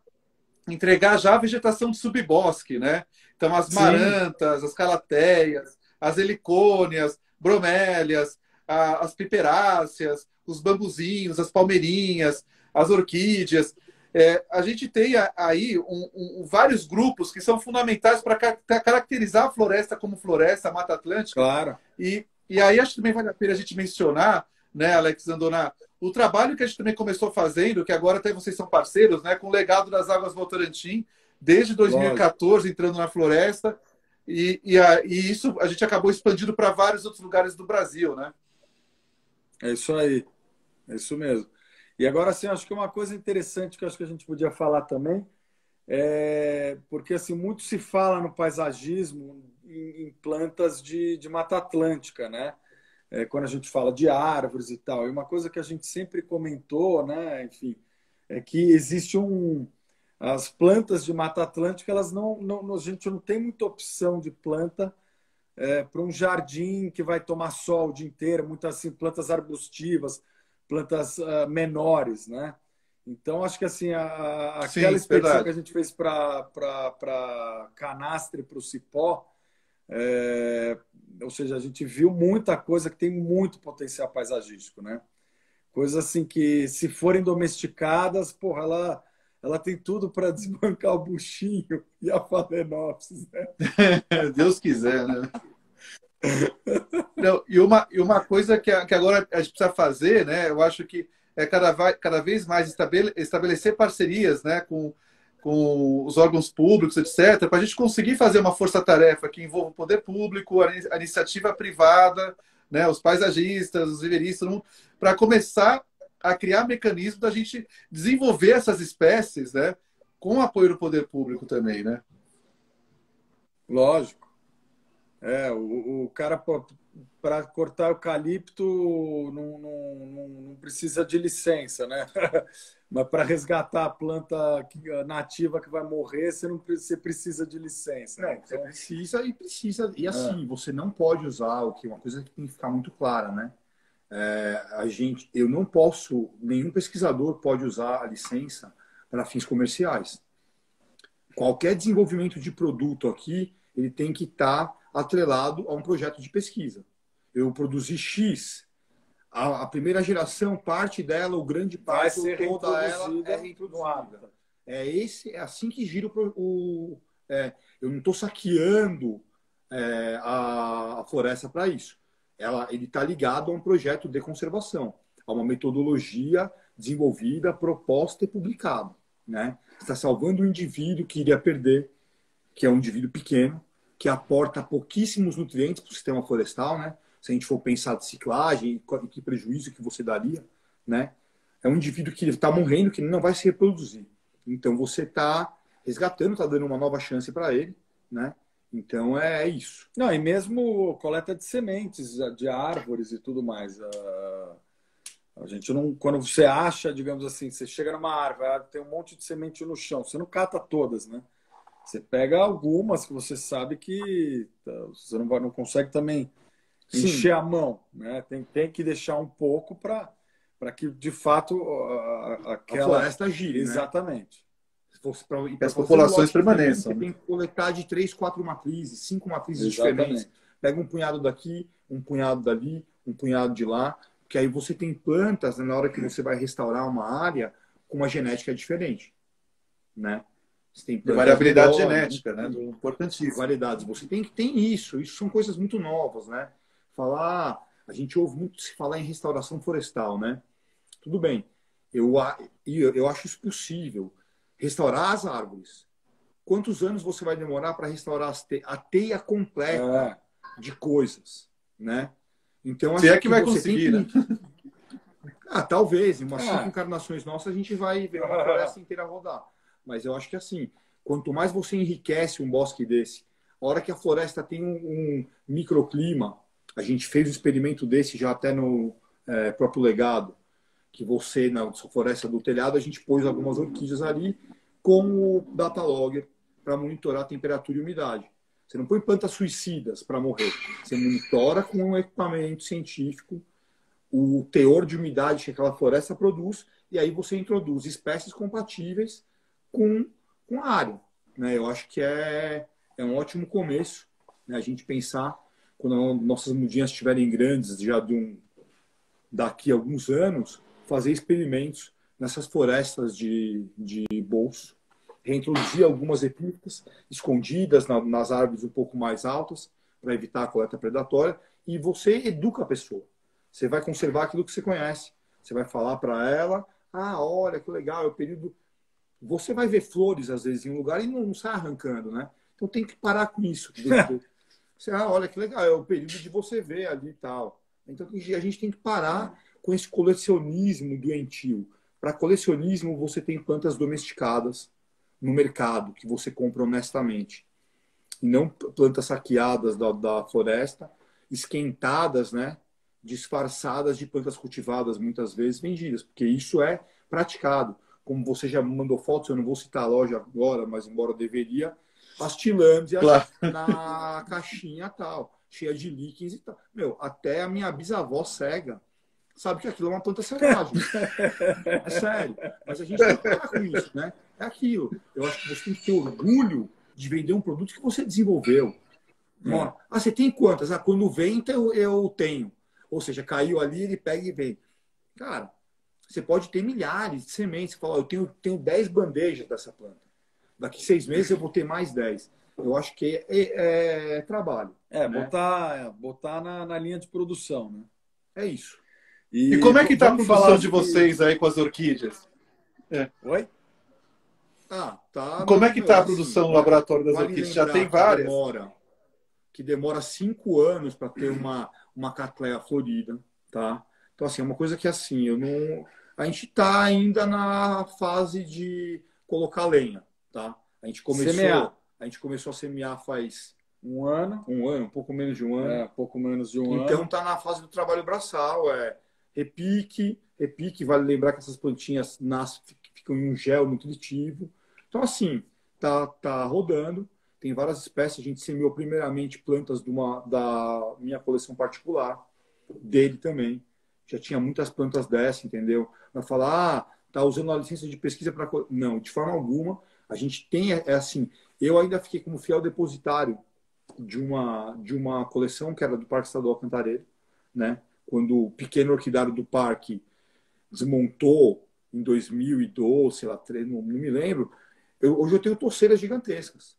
entregar já a vegetação de subbosque, né? Então, as marantas, as calateias, as helicônias, bromélias, as piperáceas, os bambuzinhos, as palmeirinhas, as orquídeas. A gente tem aí vários grupos que são fundamentais para caracterizar a floresta como floresta, a Mata Atlântica. Claro. E aí acho que também vale a pena a gente mencionar, né, Alex Andoná, o trabalho que a gente também começou fazendo, que agora até vocês são parceiros, né, com o legado das Águas Votorantim, desde 2014, lógico, entrando na floresta, e isso a gente acabou expandindo para vários outros lugares do Brasil, né? É isso aí, é isso mesmo. E agora, assim, acho que uma coisa interessante que acho que a gente podia falar também porque assim, muito se fala no paisagismo em plantas de Mata Atlântica, né? Quando a gente fala de árvores e tal. E uma coisa que a gente sempre comentou, né? Enfim, é que existe as plantas de Mata Atlântica, elas a gente não tem muita opção de planta para um jardim que vai tomar sol o dia inteiro, muitas assim, plantas arbustivas, plantas menores, né? Então, acho que assim, aquela expedição verdade, que a gente fez para Canastra e para o Cipó, ou seja, a gente viu muita coisa que tem muito potencial paisagístico, né? Coisas assim que, se forem domesticadas, porra, ela tem tudo para desbancar o buchinho e a Phalaenopsis, né? Deus quiser, né? Não, e uma coisa que agora a gente precisa fazer, né? Eu acho que cada vez mais estabelecer parcerias, né, com os órgãos públicos, etc., para a gente conseguir fazer uma força-tarefa que envolva o poder público, a iniciativa privada, né, os paisagistas, os viveristas, para começar a criar mecanismos da gente desenvolver essas espécies, né, com o apoio do poder público também, né? Lógico. O cara, para cortar eucalipto, não precisa de licença, né? Mas para resgatar a planta nativa que vai morrer, você precisa de licença. Não, então... Você precisa. E assim, você não pode usar uma coisa que tem que ficar muito clara, né? Eu não posso, nenhum pesquisador pode usar a licença para fins comerciais. Qualquer desenvolvimento de produto aqui, ele tem que estar atrelado a um projeto de pesquisa. Eu produzi X, a primeira geração, parte dela, o grande parte, toda ela é reintroduzida. É assim que gira Eu não estou saqueando a floresta para isso. Ele está ligado a um projeto de conservação, a uma metodologia desenvolvida, proposta e publicada, né? Está salvando um indivíduo que iria perder, que é um indivíduo pequeno, que aporta pouquíssimos nutrientes para o sistema florestal, né? Se a gente for pensar de ciclagem, que prejuízo que você daria, né? É um indivíduo que está morrendo, que não vai se reproduzir. Então você está resgatando, está dando uma nova chance para ele, né? Então é isso. Não, e mesmo coleta de sementes de árvores e tudo mais. A gente não, quando você acha, digamos assim, você chega numa árvore, tem um monte de semente no chão, você não cata todas, né? Você pega algumas que você sabe que você não consegue também encher a mão, né? Tem que deixar um pouco para que, de fato, a floresta gire, exatamente. Né? E as populações permaneçam. Você tem que coletar de 3, 4 matrizes, 5 matrizes diferentes. Pega um punhado daqui, um punhado dali, um punhado de lá, porque aí você tem plantas, né, na hora que você vai restaurar uma área com uma genética diferente, né? Você tem variabilidade genética, né? Importantíssimo. Variedades. Você tem isso. Isso são coisas muito novas, né? A gente ouve muito se falar em restauração florestal, né? Tudo bem. Eu acho isso possível. Restaurar as árvores. Quantos anos você vai demorar para restaurar a teia completa de coisas, né? Então, se é que vai conseguir, né? Talvez. Em umas 5 encarnações nossas, a gente vai ver uma floresta inteira rodar. Mas eu acho que assim, quanto mais você enriquece um bosque desse, a hora que a floresta tem um microclima, a gente fez um experimento desse já até no próprio legado, que você, na sua floresta do telhado, a gente pôs algumas orquídeas ali com o data logger para monitorar a temperatura e umidade. Você não põe plantas suicidas para morrer. Você monitora com um equipamento científico o teor de umidade que aquela floresta produz e aí você introduz espécies compatíveis com a área. Né? Eu acho que é um ótimo começo, né? A gente pensar, quando nossas mudinhas estiverem grandes, já daqui a alguns anos, fazer experimentos nessas florestas de bolso, reintroduzir algumas epífitas escondidas nas árvores um pouco mais altas, para evitar a coleta predatória, e você educa a pessoa. Você vai conservar aquilo que você conhece. Você vai falar para ela, olha que legal, é o período... Você vai ver flores, às vezes, em um lugar e não sai arrancando, né? Então tem que parar com isso. Você, olha que legal, é o período de você ver ali e tal. Então a gente tem que parar com esse colecionismo doentio. Para colecionismo, você tem plantas domesticadas no mercado, que você compra honestamente. E não plantas saqueadas da floresta, esquentadas, né? Disfarçadas de plantas cultivadas, muitas vezes vendidas, porque isso é praticado. Como você já mandou fotos, eu não vou citar a loja agora, mas embora eu deveria, as tilândias na caixinha tal, cheia de líquens e tal. Até a minha bisavó cega sabe que aquilo é uma planta selvagem. É sério. Mas a gente tem que parar com isso, né? É aquilo. Eu acho que você tem que ter orgulho de vender um produto que você desenvolveu. Você tem quantas? Quando venta, eu tenho. Ou seja, caiu ali, ele pega e vem. Cara, você pode ter milhares de sementes. Você fala, eu tenho 10 bandejas dessa planta. Daqui 6 meses eu vou ter mais 10. Eu acho que é trabalho. Né? Botar na linha de produção, né? É isso. E como é que está a produção de vocês aí com as orquídeas? Oi? Como é que está a produção no laboratório das orquídeas? Já tem várias. Que demora 5 anos para ter uma catleia florida, tá? Então, assim, é uma coisa que, assim, a gente está ainda na fase de colocar lenha, tá? A gente começou a semear faz um ano, um pouco menos de um ano. Pouco menos de um ano. Então, está na fase do trabalho braçal, repique, vale lembrar que essas plantinhas ficam em um gel nutritivo. Então, assim, tá rodando. Tem várias espécies. A gente semeou primeiramente plantas da minha coleção particular, dele também. Já tinha muitas plantas dessa, entendeu? Vai falar, tá usando a licença de pesquisa para... Não, de forma alguma. A gente tem, assim, eu ainda fiquei como fiel depositário de uma coleção que era do Parque Estadual Cantareira, né? Quando o pequeno orquidário do parque desmontou em 2012, sei lá, não me lembro. Hoje eu tenho torceiras gigantescas.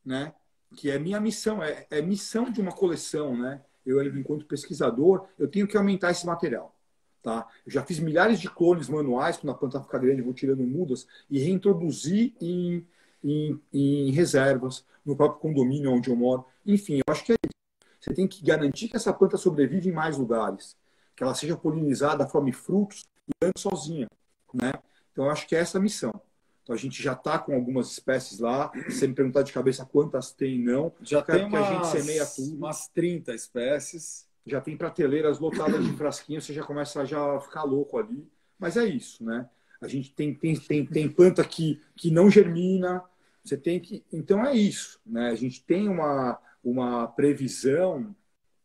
né? Que é minha missão, é missão de uma coleção, né? Eu, enquanto pesquisador, eu tenho que aumentar esse material. Tá? Eu já fiz milhares de clones manuais, quando a planta fica grande, eu vou tirando mudas e reintroduzi em reservas, no próprio condomínio onde eu moro. Enfim, eu acho que é isso. Você tem que garantir que essa planta sobrevive em mais lugares, que ela seja polinizada, forme frutos e ande sozinha. Né? Então, eu acho que é essa a missão. Então, a gente já está com algumas espécies lá. Se você me perguntar de cabeça quantas tem, não. Já tem a gente semeia tudo. umas 30 espécies. Já tem prateleiras lotadas de frasquinhos, você já começa a ficar louco ali. Mas é isso, né? A gente tem planta que não germina. Você tem que. Então é isso, né? A gente tem uma previsão.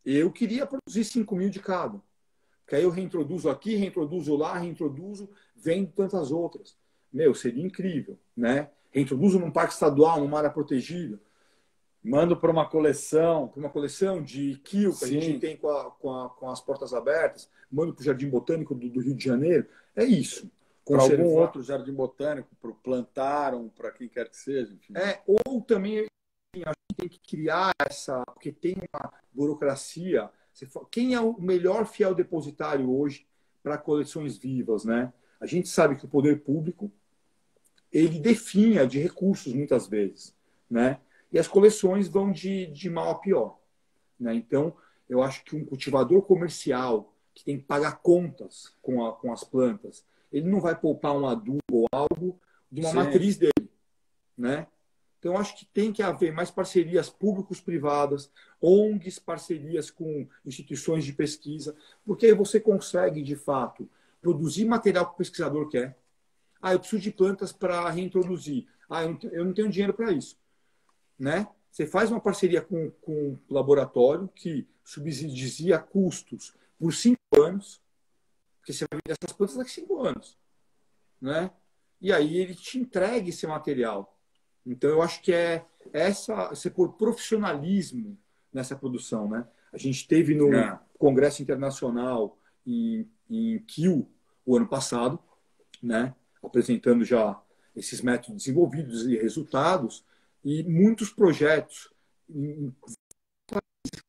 Eu queria produzir 5.000 de cada. Que aí eu reintroduzo aqui, reintroduzo lá, reintroduzo, vem tantas outras. Meu, seria incrível, né? Reintroduzo num parque estadual, numa área protegida. Mando para uma coleção. Para uma coleção de quil que a gente tem com as portas abertas. Mando para o Jardim Botânico do Rio de Janeiro. É isso. Para algum outro jardim botânico, para plantaram, para quem quer que seja. Enfim. Ou também a gente tem que criar essa... Porque tem uma burocracia. Quem é o melhor fiel depositário hoje para coleções vivas, né? A gente sabe que o poder público ele definha de recursos muitas vezes, né? E as coleções vão de mal a pior, né? Então, eu acho que um cultivador comercial que tem que pagar contas com as plantas, ele não vai poupar um adubo ou algo de uma matriz dele, né? Então, eu acho que tem que haver mais parcerias públicos-privadas, ONGs, parcerias com instituições de pesquisa, porque aí você consegue, de fato, produzir material que o pesquisador quer. Eu preciso de plantas para reintroduzir. Eu não tenho dinheiro para isso. Né? Você faz uma parceria com um laboratório que subsidia custos por 5 anos, porque você vai vender essas plantas daqui a 5 anos. Né? E aí ele te entrega esse material. Então, eu acho que você pôr profissionalismo nessa produção. Né? A gente teve no Congresso Internacional em Kiel o ano passado, né? Apresentando já esses métodos desenvolvidos e resultados, e muitos projetos que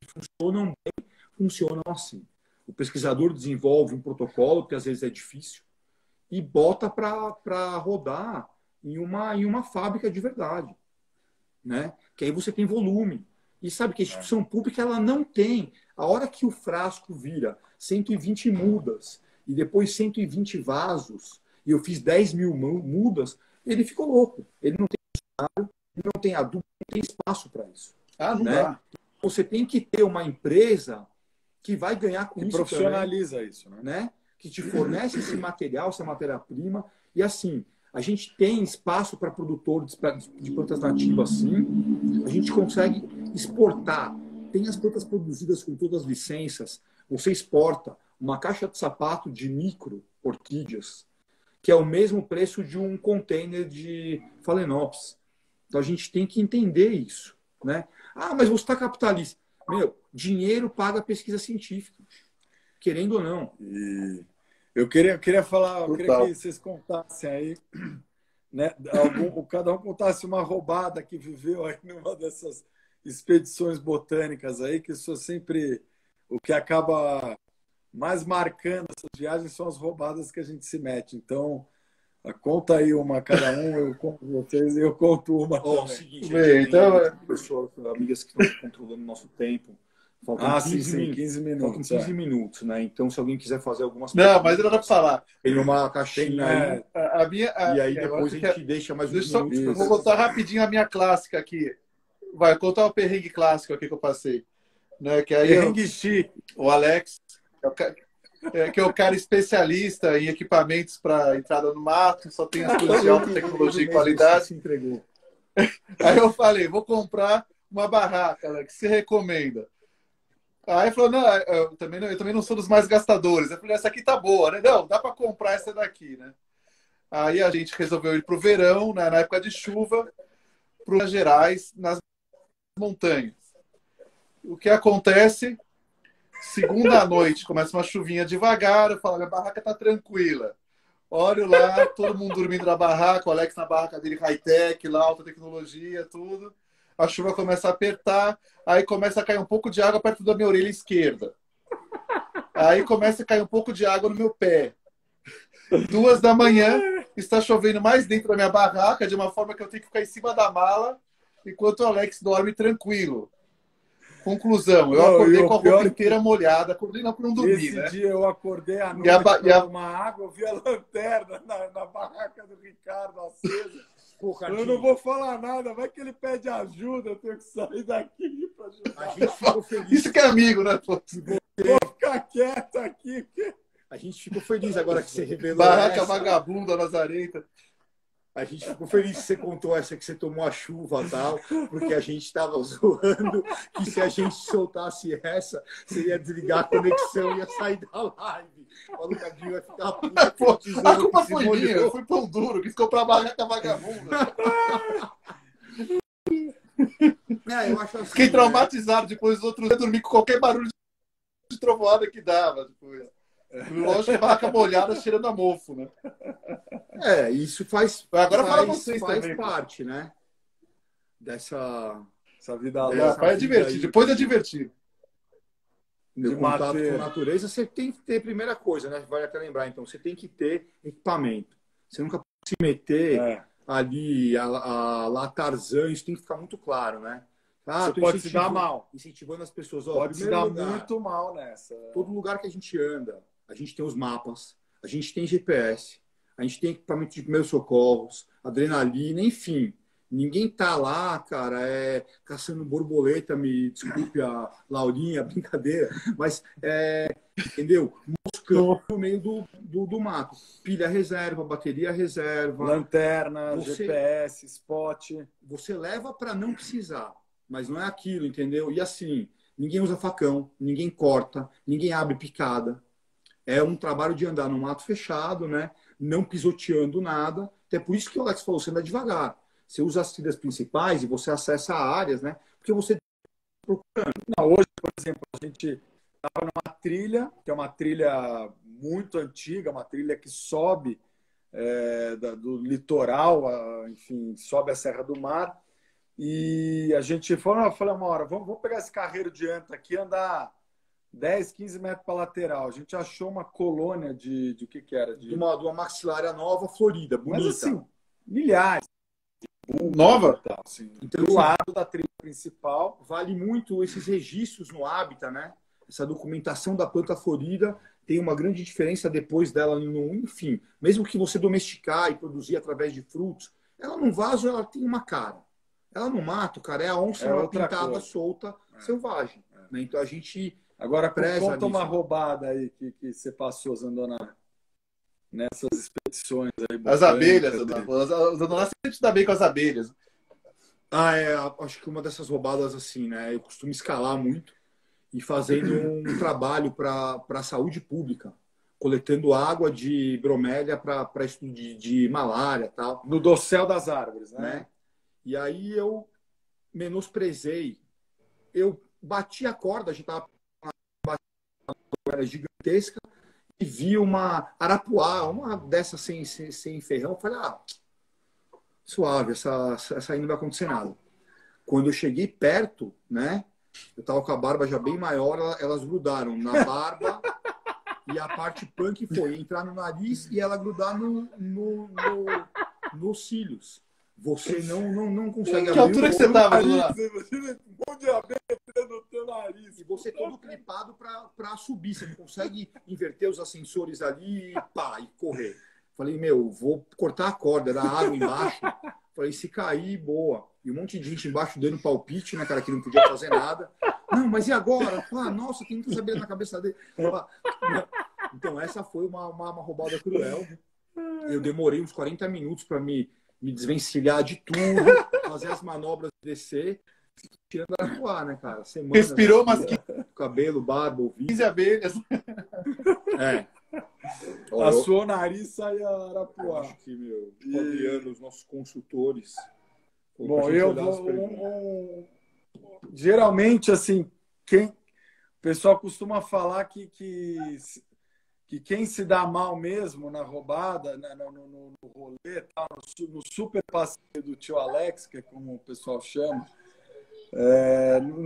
funcionam bem, funcionam assim. O pesquisador desenvolve um protocolo, que às vezes é difícil, e bota para rodar em uma fábrica de verdade, né? Que aí você tem volume. E sabe que a instituição pública ela não tem. A hora que o frasco vira 120 mudas e depois 120 vasos, e eu fiz 10.000 mudas, ele ficou louco. Ele não tem funcionário, não tem adubo, não tem espaço para isso. Não né? dá. Você tem que ter uma empresa que vai ganhar com isso profissionaliza também, isso, né? Que te fornece esse material, essa matéria-prima. E assim, a gente tem espaço para produtor de plantas nativas, sim. A gente consegue exportar. Tem as plantas produzidas com todas as licenças. Você exporta uma caixa de sapato de micro orquídeas, que é o mesmo preço de um container de Phalaenopsis. Então a gente tem que entender isso, né? Mas você está capitalista. Meu, dinheiro paga pesquisa científica, querendo ou não. E eu queria falar, eu queria que vocês contassem aí, né? Cada um contasse uma roubada que viveu aí numa dessas expedições botânicas aí, que isso é sempre o que acaba mais marcando essas viagens são as roubadas que a gente se mete. Então, conta aí uma cada um, eu conto vocês e eu conto uma. É o seguinte, então, pessoas, amigas que estão controlando o nosso tempo. Faltam 15 minutos. Faltam 15 minutos, né? Então, se alguém quiser fazer algumas Não, mas não dá para falar. Tem uma caixinha aí. E aí depois a gente deixa mais uns minutos. Eu vou contar rapidinho a minha clássica aqui. Vai contar o perrengue clássico aqui que eu passei. Né? Que aí perrengue chique. O Alex, que é o cara especialista em equipamentos para entrada no mato, só tem as coisas de alta tecnologia e qualidade. Se entregou. Aí eu falei, vou comprar uma barraca, Alex, você recomenda? Aí falou, não, eu também não sou dos mais gastadores. Eu falei, essa aqui tá boa, né? Não, dá para comprar essa daqui, né? Aí a gente resolveu ir para o verão, né, na época de chuva, para Minas Gerais, nas montanhas. O que acontece? Segunda noite, começa uma chuvinha devagar, eu falo, minha barraca tá tranquila. Olho lá, todo mundo dormindo na barraca, o Alex na barraca dele high-tech, lá, alta tecnologia, tudo. a chuva começa a apertar, aí começa a cair um pouco de água perto da minha orelha esquerda. Aí começa a cair um pouco de água no meu pé. 2 da manhã, está chovendo mais dentro da minha barraca, de uma forma que eu tenho que ficar em cima da mala, enquanto o Alex dorme tranquilo. Conclusão, eu acordei com a roupa inteira molhada, acordei não dormi, esse né? dia eu acordei à noite para tomar água, eu vi a lanterna na barraca do Ricardo acesa. Porra, eu não vou falar nada, vai que ele pede ajuda, eu tenho que sair daqui para ajudar. A gente ficou feliz. Isso que é amigo, né? Vou ficar quieto aqui. A gente ficou feliz agora que você revelou barraca vagabunda, lazarenta. A gente ficou feliz que você contou essa que você tomou a chuva e tal, porque a gente estava zoando que se a gente soltasse essa, você ia desligar a conexão e ia sair da live. O Lucadinho vai ficar puto. A culpa foi minha, eu fui pão duro, quis comprar barraca vagabunda. Eu acho assim, fiquei traumatizado, depois os outros iam dormir com qualquer barulho de trovoada que dava depois. Lógico que barraca molhada cheirando a mofo, né? Isso faz. Agora fala vocês faz também. Parte, né? Dessa vida louca. Vai divertir, depois é divertido. Meu contato com a natureza, você tem que ter, primeira coisa, né? Vale até lembrar, então, você tem que ter equipamento. Você nunca pode se meter ali, lá Tarzan, isso tem que ficar muito claro, né? Você pode se dar mal. Incentivando as pessoas. Pode se dar muito mal nessa. Todo lugar que a gente anda, a gente tem os mapas, a gente tem GPS, a gente tem equipamento de primeiros socorros, adrenalina, enfim. Ninguém tá lá, cara, caçando borboleta, me desculpe a Laurinha, brincadeira, mas, entendeu? Moscando no meio do mato. Pilha reserva, bateria reserva. Lanterna, GPS, spot. Você leva para não precisar, mas não é aquilo, entendeu? E assim, ninguém usa facão, ninguém corta, ninguém abre picada. É um trabalho de andar no mato fechado, né? Não pisoteando nada. Até por isso que o Alex falou, você anda devagar. Você usa as trilhas principais e você acessa áreas, né? Porque você procurando. Hoje, por exemplo, a gente estava numa trilha, que é uma trilha muito antiga, uma trilha que sobe do litoral, enfim, sobe a Serra do Mar. E a gente falou uma hora, vamos pegar esse carreiro de anta aqui e andar 10, 15 metros para a lateral. A gente achou uma colônia de o que era? De uma maxilária nova, florida, bonita. Mas assim, milhares. Nova? Assim, então, do lado da trilha principal. Vale muito esses registros no hábitat, né? Essa documentação da planta florida tem uma grande diferença depois dela, enfim. Mesmo que você domesticar e produzir através de frutos, ela no vaso ela tem uma cara. Ela no mato, cara, é a onça pintada, solta, selvagem. Né? Então a gente... Agora, conta uma roubada aí que você passou, Zandona, nessas expedições aí. As abelhas, o Zandona sempre se dá bem com as abelhas. Acho que uma dessas roubadas, assim, né? Eu costumo escalar muito e fazendo um trabalho para a saúde pública, coletando água de bromélia para estudo de malária e tal. No dossel das árvores, né? E aí eu menosprezei. Eu bati a corda, a gente estava era gigantesca, e vi uma arapuá, uma dessas sem ferrão. Falei, suave, essa aí não vai acontecer nada. Quando eu cheguei perto, né, eu tava com a barba já bem maior, elas grudaram na barba e a parte punk foi entrar no nariz e ela grudar nos cílios. Você não consegue abrir. Que altura que você tava, Zandona? Um monte de abelha no teu nariz. E você todo clipado para subir. Você não consegue inverter os ascensores ali e correr. Falei, vou cortar a corda. Era água embaixo. Falei, se cair, boa. E um monte de gente embaixo dando palpite, né, cara, que não podia fazer nada. Não, mas e agora? Nossa, tem que saber na cabeça dele. Então, essa foi uma roubada cruel. Eu demorei uns 40 minutos para me desvencilhar de tudo, fazer as manobras de descer, tirando a voar, né, cara? Semanas, respirou, mas cabelo, barba, ouvido. 15 abelhas. Passou o nariz, sai a arapuá. Acho que, rodeando os nossos consultores. Bom, eu vou... Geralmente, assim, o pessoal costuma falar que quem se dá mal mesmo na roubada, né, no rolê, no super passeio do tio Alex, que é como o pessoal chama,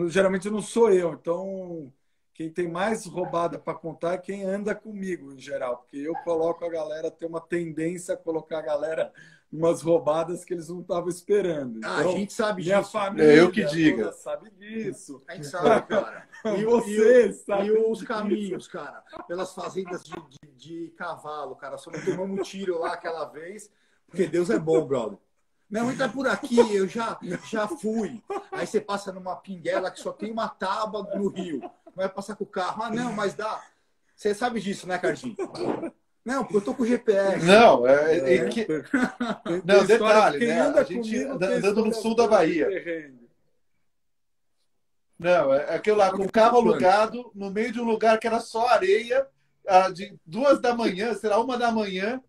Geralmente não sou eu, então quem tem mais roubada para contar é quem anda comigo, em geral, porque eu coloco a galera, tem uma tendência a colocar a galera umas roubadas que eles não estavam esperando. Ah, a Então, gente sabe minha disso. família eu que diga. toda sabe disso. A gente sabe, cara. Vocês e sabem os disso. caminhos, cara, pelas fazendas de cavalo, cara. Só não tomamos um tiro lá aquela vez, porque Deus é bom, brother. Não, entra por aqui, eu já fui. Aí você passa numa pinguela que só tem uma tábua no rio. Vai passar com o carro. Ah, não, mas dá. Você sabe disso, né, Cardinho? Não, porque eu tô com o GPS. Não, não, Tem história de detalhe, quem né? anda A gente comigo tem andando no história sul da boa de Bahia. perrengue. Não, é aquilo lá, com o carro alugado, no meio de um lugar que era só areia, de 2 da manhã, será 1 da manhã,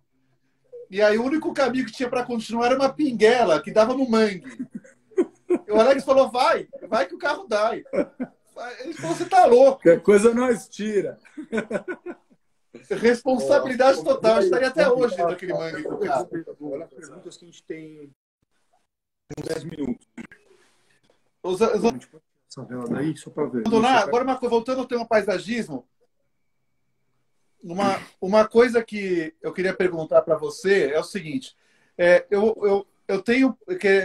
e aí o único caminho que tinha para continuar era uma pinguela que dava no mangue. E o Alex falou, vai que o carro dá. Ele falou, você tá louco. Qualquer coisa nós tira. Responsabilidade total. A gente estaria até hoje dentro daquele mangue com o carro. Olha as perguntas que a gente tem uns 10 minutos. Essa vela daí, só para ver. Agora, voltando ao tema paisagismo, uma coisa que eu queria perguntar para você é o seguinte: eu tenho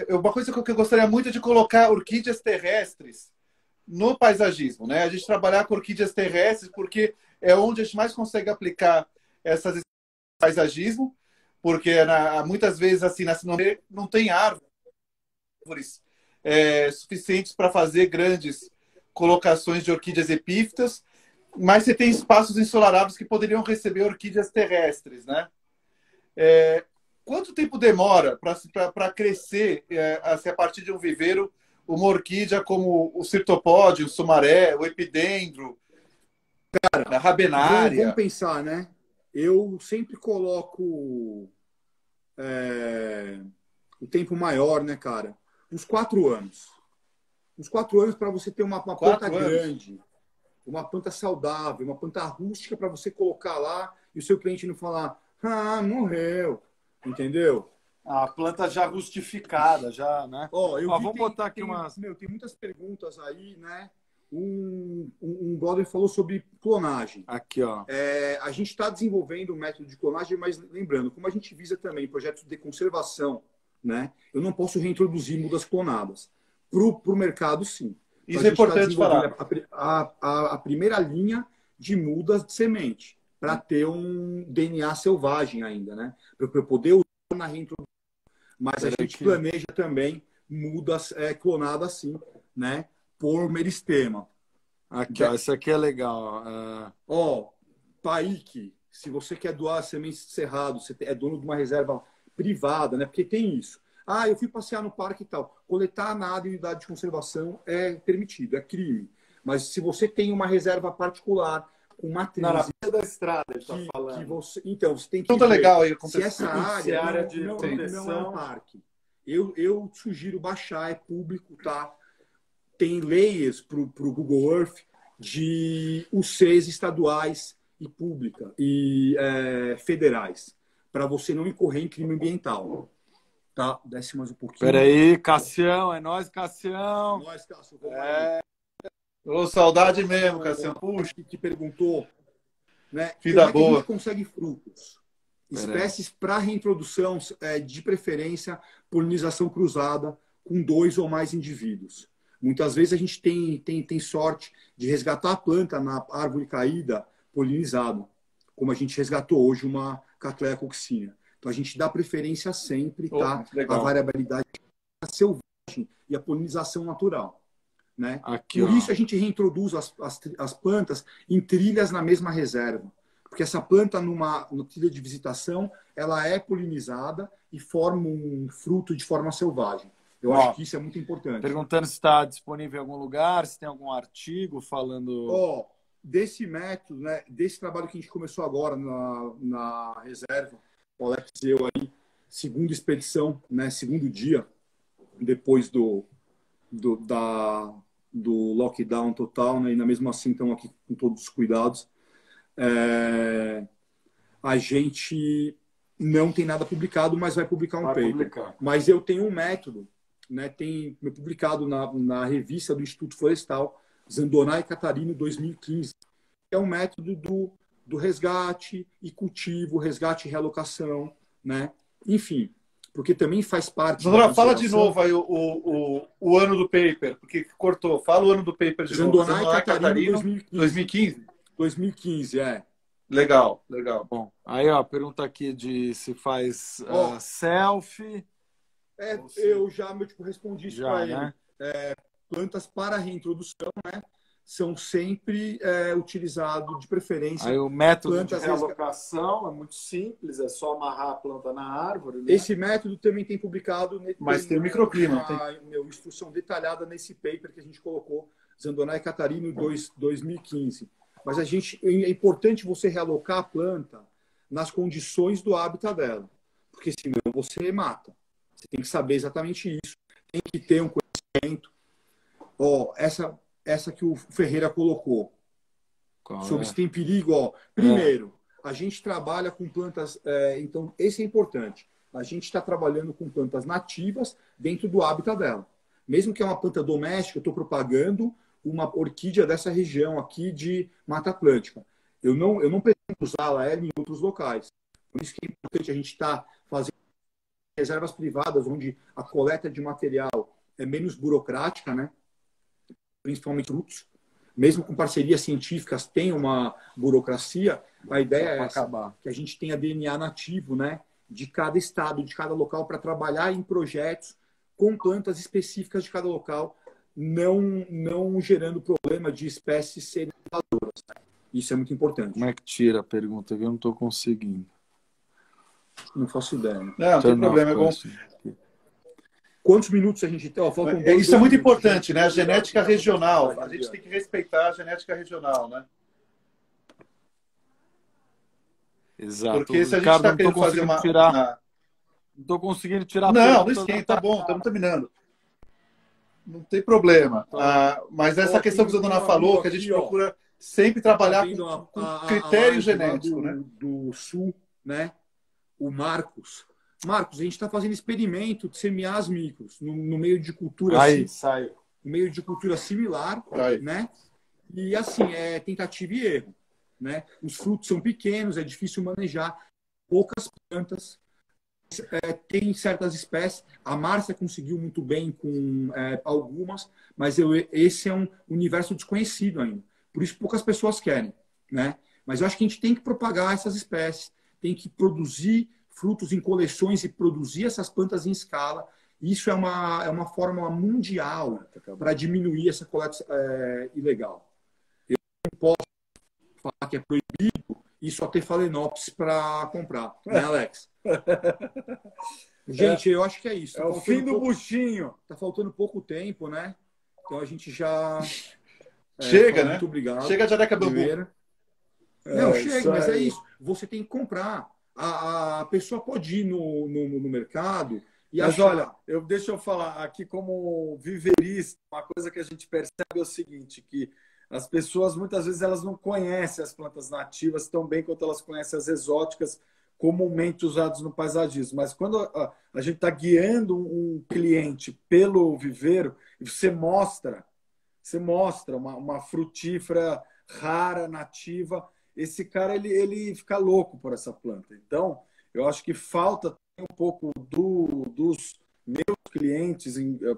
uma coisa que eu gostaria muito de colocar orquídeas terrestres no paisagismo, né? A gente trabalhar com orquídeas terrestres porque é onde a gente mais consegue aplicar essas paisagismo, porque muitas vezes assim não tem árvores suficientes para fazer grandes colocações de orquídeas epífitas, mas você tem espaços ensolarados que poderiam receber orquídeas terrestres, né? Quanto tempo demora para crescer a partir de um viveiro uma orquídea como o cirtopódio, o sumaré, o epidendro, a rabenária? Vamos pensar, né? Eu sempre coloco o tempo maior, né, cara? Uns 4 anos. Uns 4 anos para você ter uma planta grande, uma planta saudável, uma planta rústica para você colocar lá e o seu cliente não falar, morreu, entendeu? A planta já rustificada, já, né? Vamos botar aqui umas... tem muitas perguntas aí, né? Um brother falou sobre clonagem. Aqui, ó. A gente está desenvolvendo um método de clonagem, mas lembrando, como a gente visa também projetos de conservação, né? Eu não posso reintroduzir mudas clonadas. Para o mercado, sim. Isso é importante falar. A primeira linha de mudas de semente, para ter um DNA selvagem ainda, né? Para eu poder usar na reintrodução. Mas a gente planeja também mudas clonadas, sim, né? Por meristema. Aqui, ó, isso aqui é legal. Paik, se você quer doar sementes de cerrado, você é dono de uma reserva privada, né? Porque tem isso. Eu fui passear no parque e tal. Coletar nada em unidade de conservação é permitido, é crime. Mas se você tem uma reserva particular com matriz... Na beira da estrada, ele está falando. Então, você tem que ver legal aí, se essa área de não é um parque. Eu sugiro baixar, é público, tá? Tem leis para o Google Earth de UCs estaduais e pública e federais, para você não incorrer em crime ambiental. Tá? Desce mais um pouquinho. Peraí, Cassião, é nós, Cassião. Nós, Cássio. Saudade mesmo, Cassião. Puxa. Que perguntou, né? Vida boa. A gente consegue frutos. Espécies para reintrodução, de preferência, polinização cruzada com 2 ou mais indivíduos. Muitas vezes a gente tem sorte de resgatar a planta na árvore caída polinizada, como a gente resgatou hoje uma Cattleya coccinea. Então a gente dá preferência sempre, tá? A variabilidade selvagem e a polinização natural, né? Por isso a gente reintroduz as plantas em trilhas na mesma reserva. Porque essa planta, numa trilha de visitação, ela é polinizada e forma um fruto de forma selvagem. Eu acho que isso é muito importante. Perguntando se está disponível em algum lugar, se tem algum artigo falando... Desse método, né, desse trabalho que a gente começou agora na reserva, o Alex e eu aí, segunda expedição, né, segundo dia, depois do lockdown total, né, e mesmo assim estão aqui com todos os cuidados. A gente não tem nada publicado, mas vai publicar um paper. Mas eu tenho um método né, tem publicado na revista do Instituto Florestal, Zandonai Catarino 2015. É um método do resgate e cultivo, resgate e realocação, né? Enfim, porque também faz parte... Zandonai, fala de novo aí o ano do paper, porque cortou. Fala o ano do paper de novo. Zandonai Catarino 2015. 2015, é. Legal, legal. Bom, aí ó, pergunta aqui de se faz selfie. Eu já respondi isso para ele. Né? Plantas para reintrodução, né? São sempre utilizados de preferência. Aí o método de realocação é muito simples, é só amarrar a planta na árvore. Né? Esse método também tem publicado... Mas tem microclima. Tem instrução detalhada nesse paper que a gente colocou, Zandonai Catarino 2015. Mas é importante você realocar a planta nas condições do hábitat dela, porque senão você mata. Você tem que saber exatamente isso, tem que ter um conhecimento. Essa que o Ferreira colocou, sobre se tem perigo. Primeiro, a gente trabalha com plantas, então esse é importante. A gente está trabalhando com plantas nativas dentro do hábitat dela. Mesmo que é uma planta doméstica, eu estou propagando uma orquídea dessa região aqui de Mata Atlântica. Eu não pretendo usá-la em outros locais. Por isso que é importante a gente estar fazendo reservas privadas, onde a coleta de material é menos burocrática, né? Principalmente frutos. Mesmo com parcerias científicas, tem uma burocracia. A ideia é essa, que a gente tenha DNA nativo, né? De cada estado, de cada local, para trabalhar em projetos com plantas específicas de cada local, não gerando problema de espécies serem invasoras. Isso é muito importante. Como é que tira a pergunta? Eu não estou conseguindo. Não faço ideia. Não tem problema, é bom. Quantos minutos a gente tem? Isso é muito importante, né? A genética regional. A gente tem que respeitar a genética regional, né? Exato. Porque se a gente está querendo fazer uma... Não estou conseguindo tirar... Não esquenta, tá bom, estamos terminando. Não tem problema. Mas essa questão que a dona falou, que a gente procura sempre trabalhar com critério genético, né? Do Sul, né? O Marcos. Marcos, a gente está fazendo experimento de semear as micros no meio de cultura no meio de cultura similar, né? E assim, é tentativa e erro, né? Os frutos são pequenos, é difícil manejar, poucas plantas, tem certas espécies. A Márcia conseguiu muito bem com algumas, mas esse é um universo desconhecido ainda. Por isso poucas pessoas querem, né? Mas eu acho que a gente tem que propagar essas espécies, tem que produzir frutos em coleções e produzir essas plantas em escala. Isso é uma fórmula mundial para diminuir essa coleta ilegal. Eu não posso falar que é proibido e só ter Phalaenopsis para comprar, né, Alex? Gente, eu acho que é isso. É o fim do buchinho. Tá faltando pouco tempo, né? Então a gente já... Chega, né? Muito obrigado. Chega de Areca Bambu. Não, chega, mas é isso. Você tem que comprar. A pessoa pode ir no mercado e mas achar... olha, deixa eu falar aqui como viverista, uma coisa que a gente percebe é o seguinte, que as pessoas muitas vezes elas não conhecem as plantas nativas tão bem quanto elas conhecem as exóticas comumente usadas no paisagismo. Mas quando a gente está guiando um cliente pelo viveiro, você mostra uma frutífera rara, nativa, esse cara ele fica louco por essa planta. Então, eu acho que falta um pouco dos meus clientes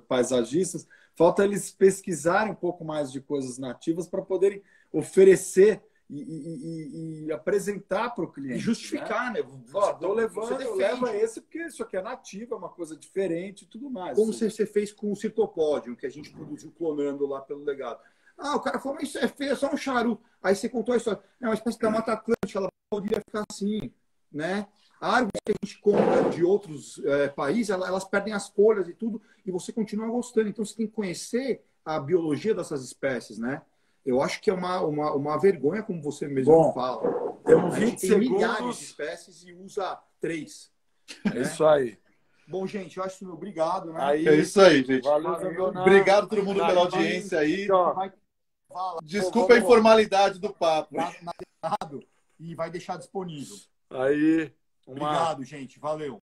paisagistas, falta eles pesquisarem um pouco mais de coisas nativas para poderem oferecer e apresentar para o cliente. E justificar, né? Estou levando, eu levo esse porque isso aqui é nativo, é uma coisa diferente e tudo mais. Como você fez com o Citopodium, que a gente produziu clonando lá pelo legado. O cara falou, mas isso é feio, é só um charuto. Aí você contou a história. É uma espécie da Mata Atlântica, ela poderia ficar assim, né? A árvore que a gente compra de outros países, elas perdem as folhas e tudo, e você continua gostando. Então você tem que conhecer a biologia dessas espécies, né? Eu acho que é uma vergonha, como você mesmo fala. Temos a gente tem milhares de espécies e usa 3. É isso aí. Bom, gente, eu acho obrigado, né? É isso aí, gente. Valeu, obrigado todo mundo pela audiência aí. Desculpa a informalidade do papo. E vai deixar disponível. Aí. Obrigado, gente. Valeu.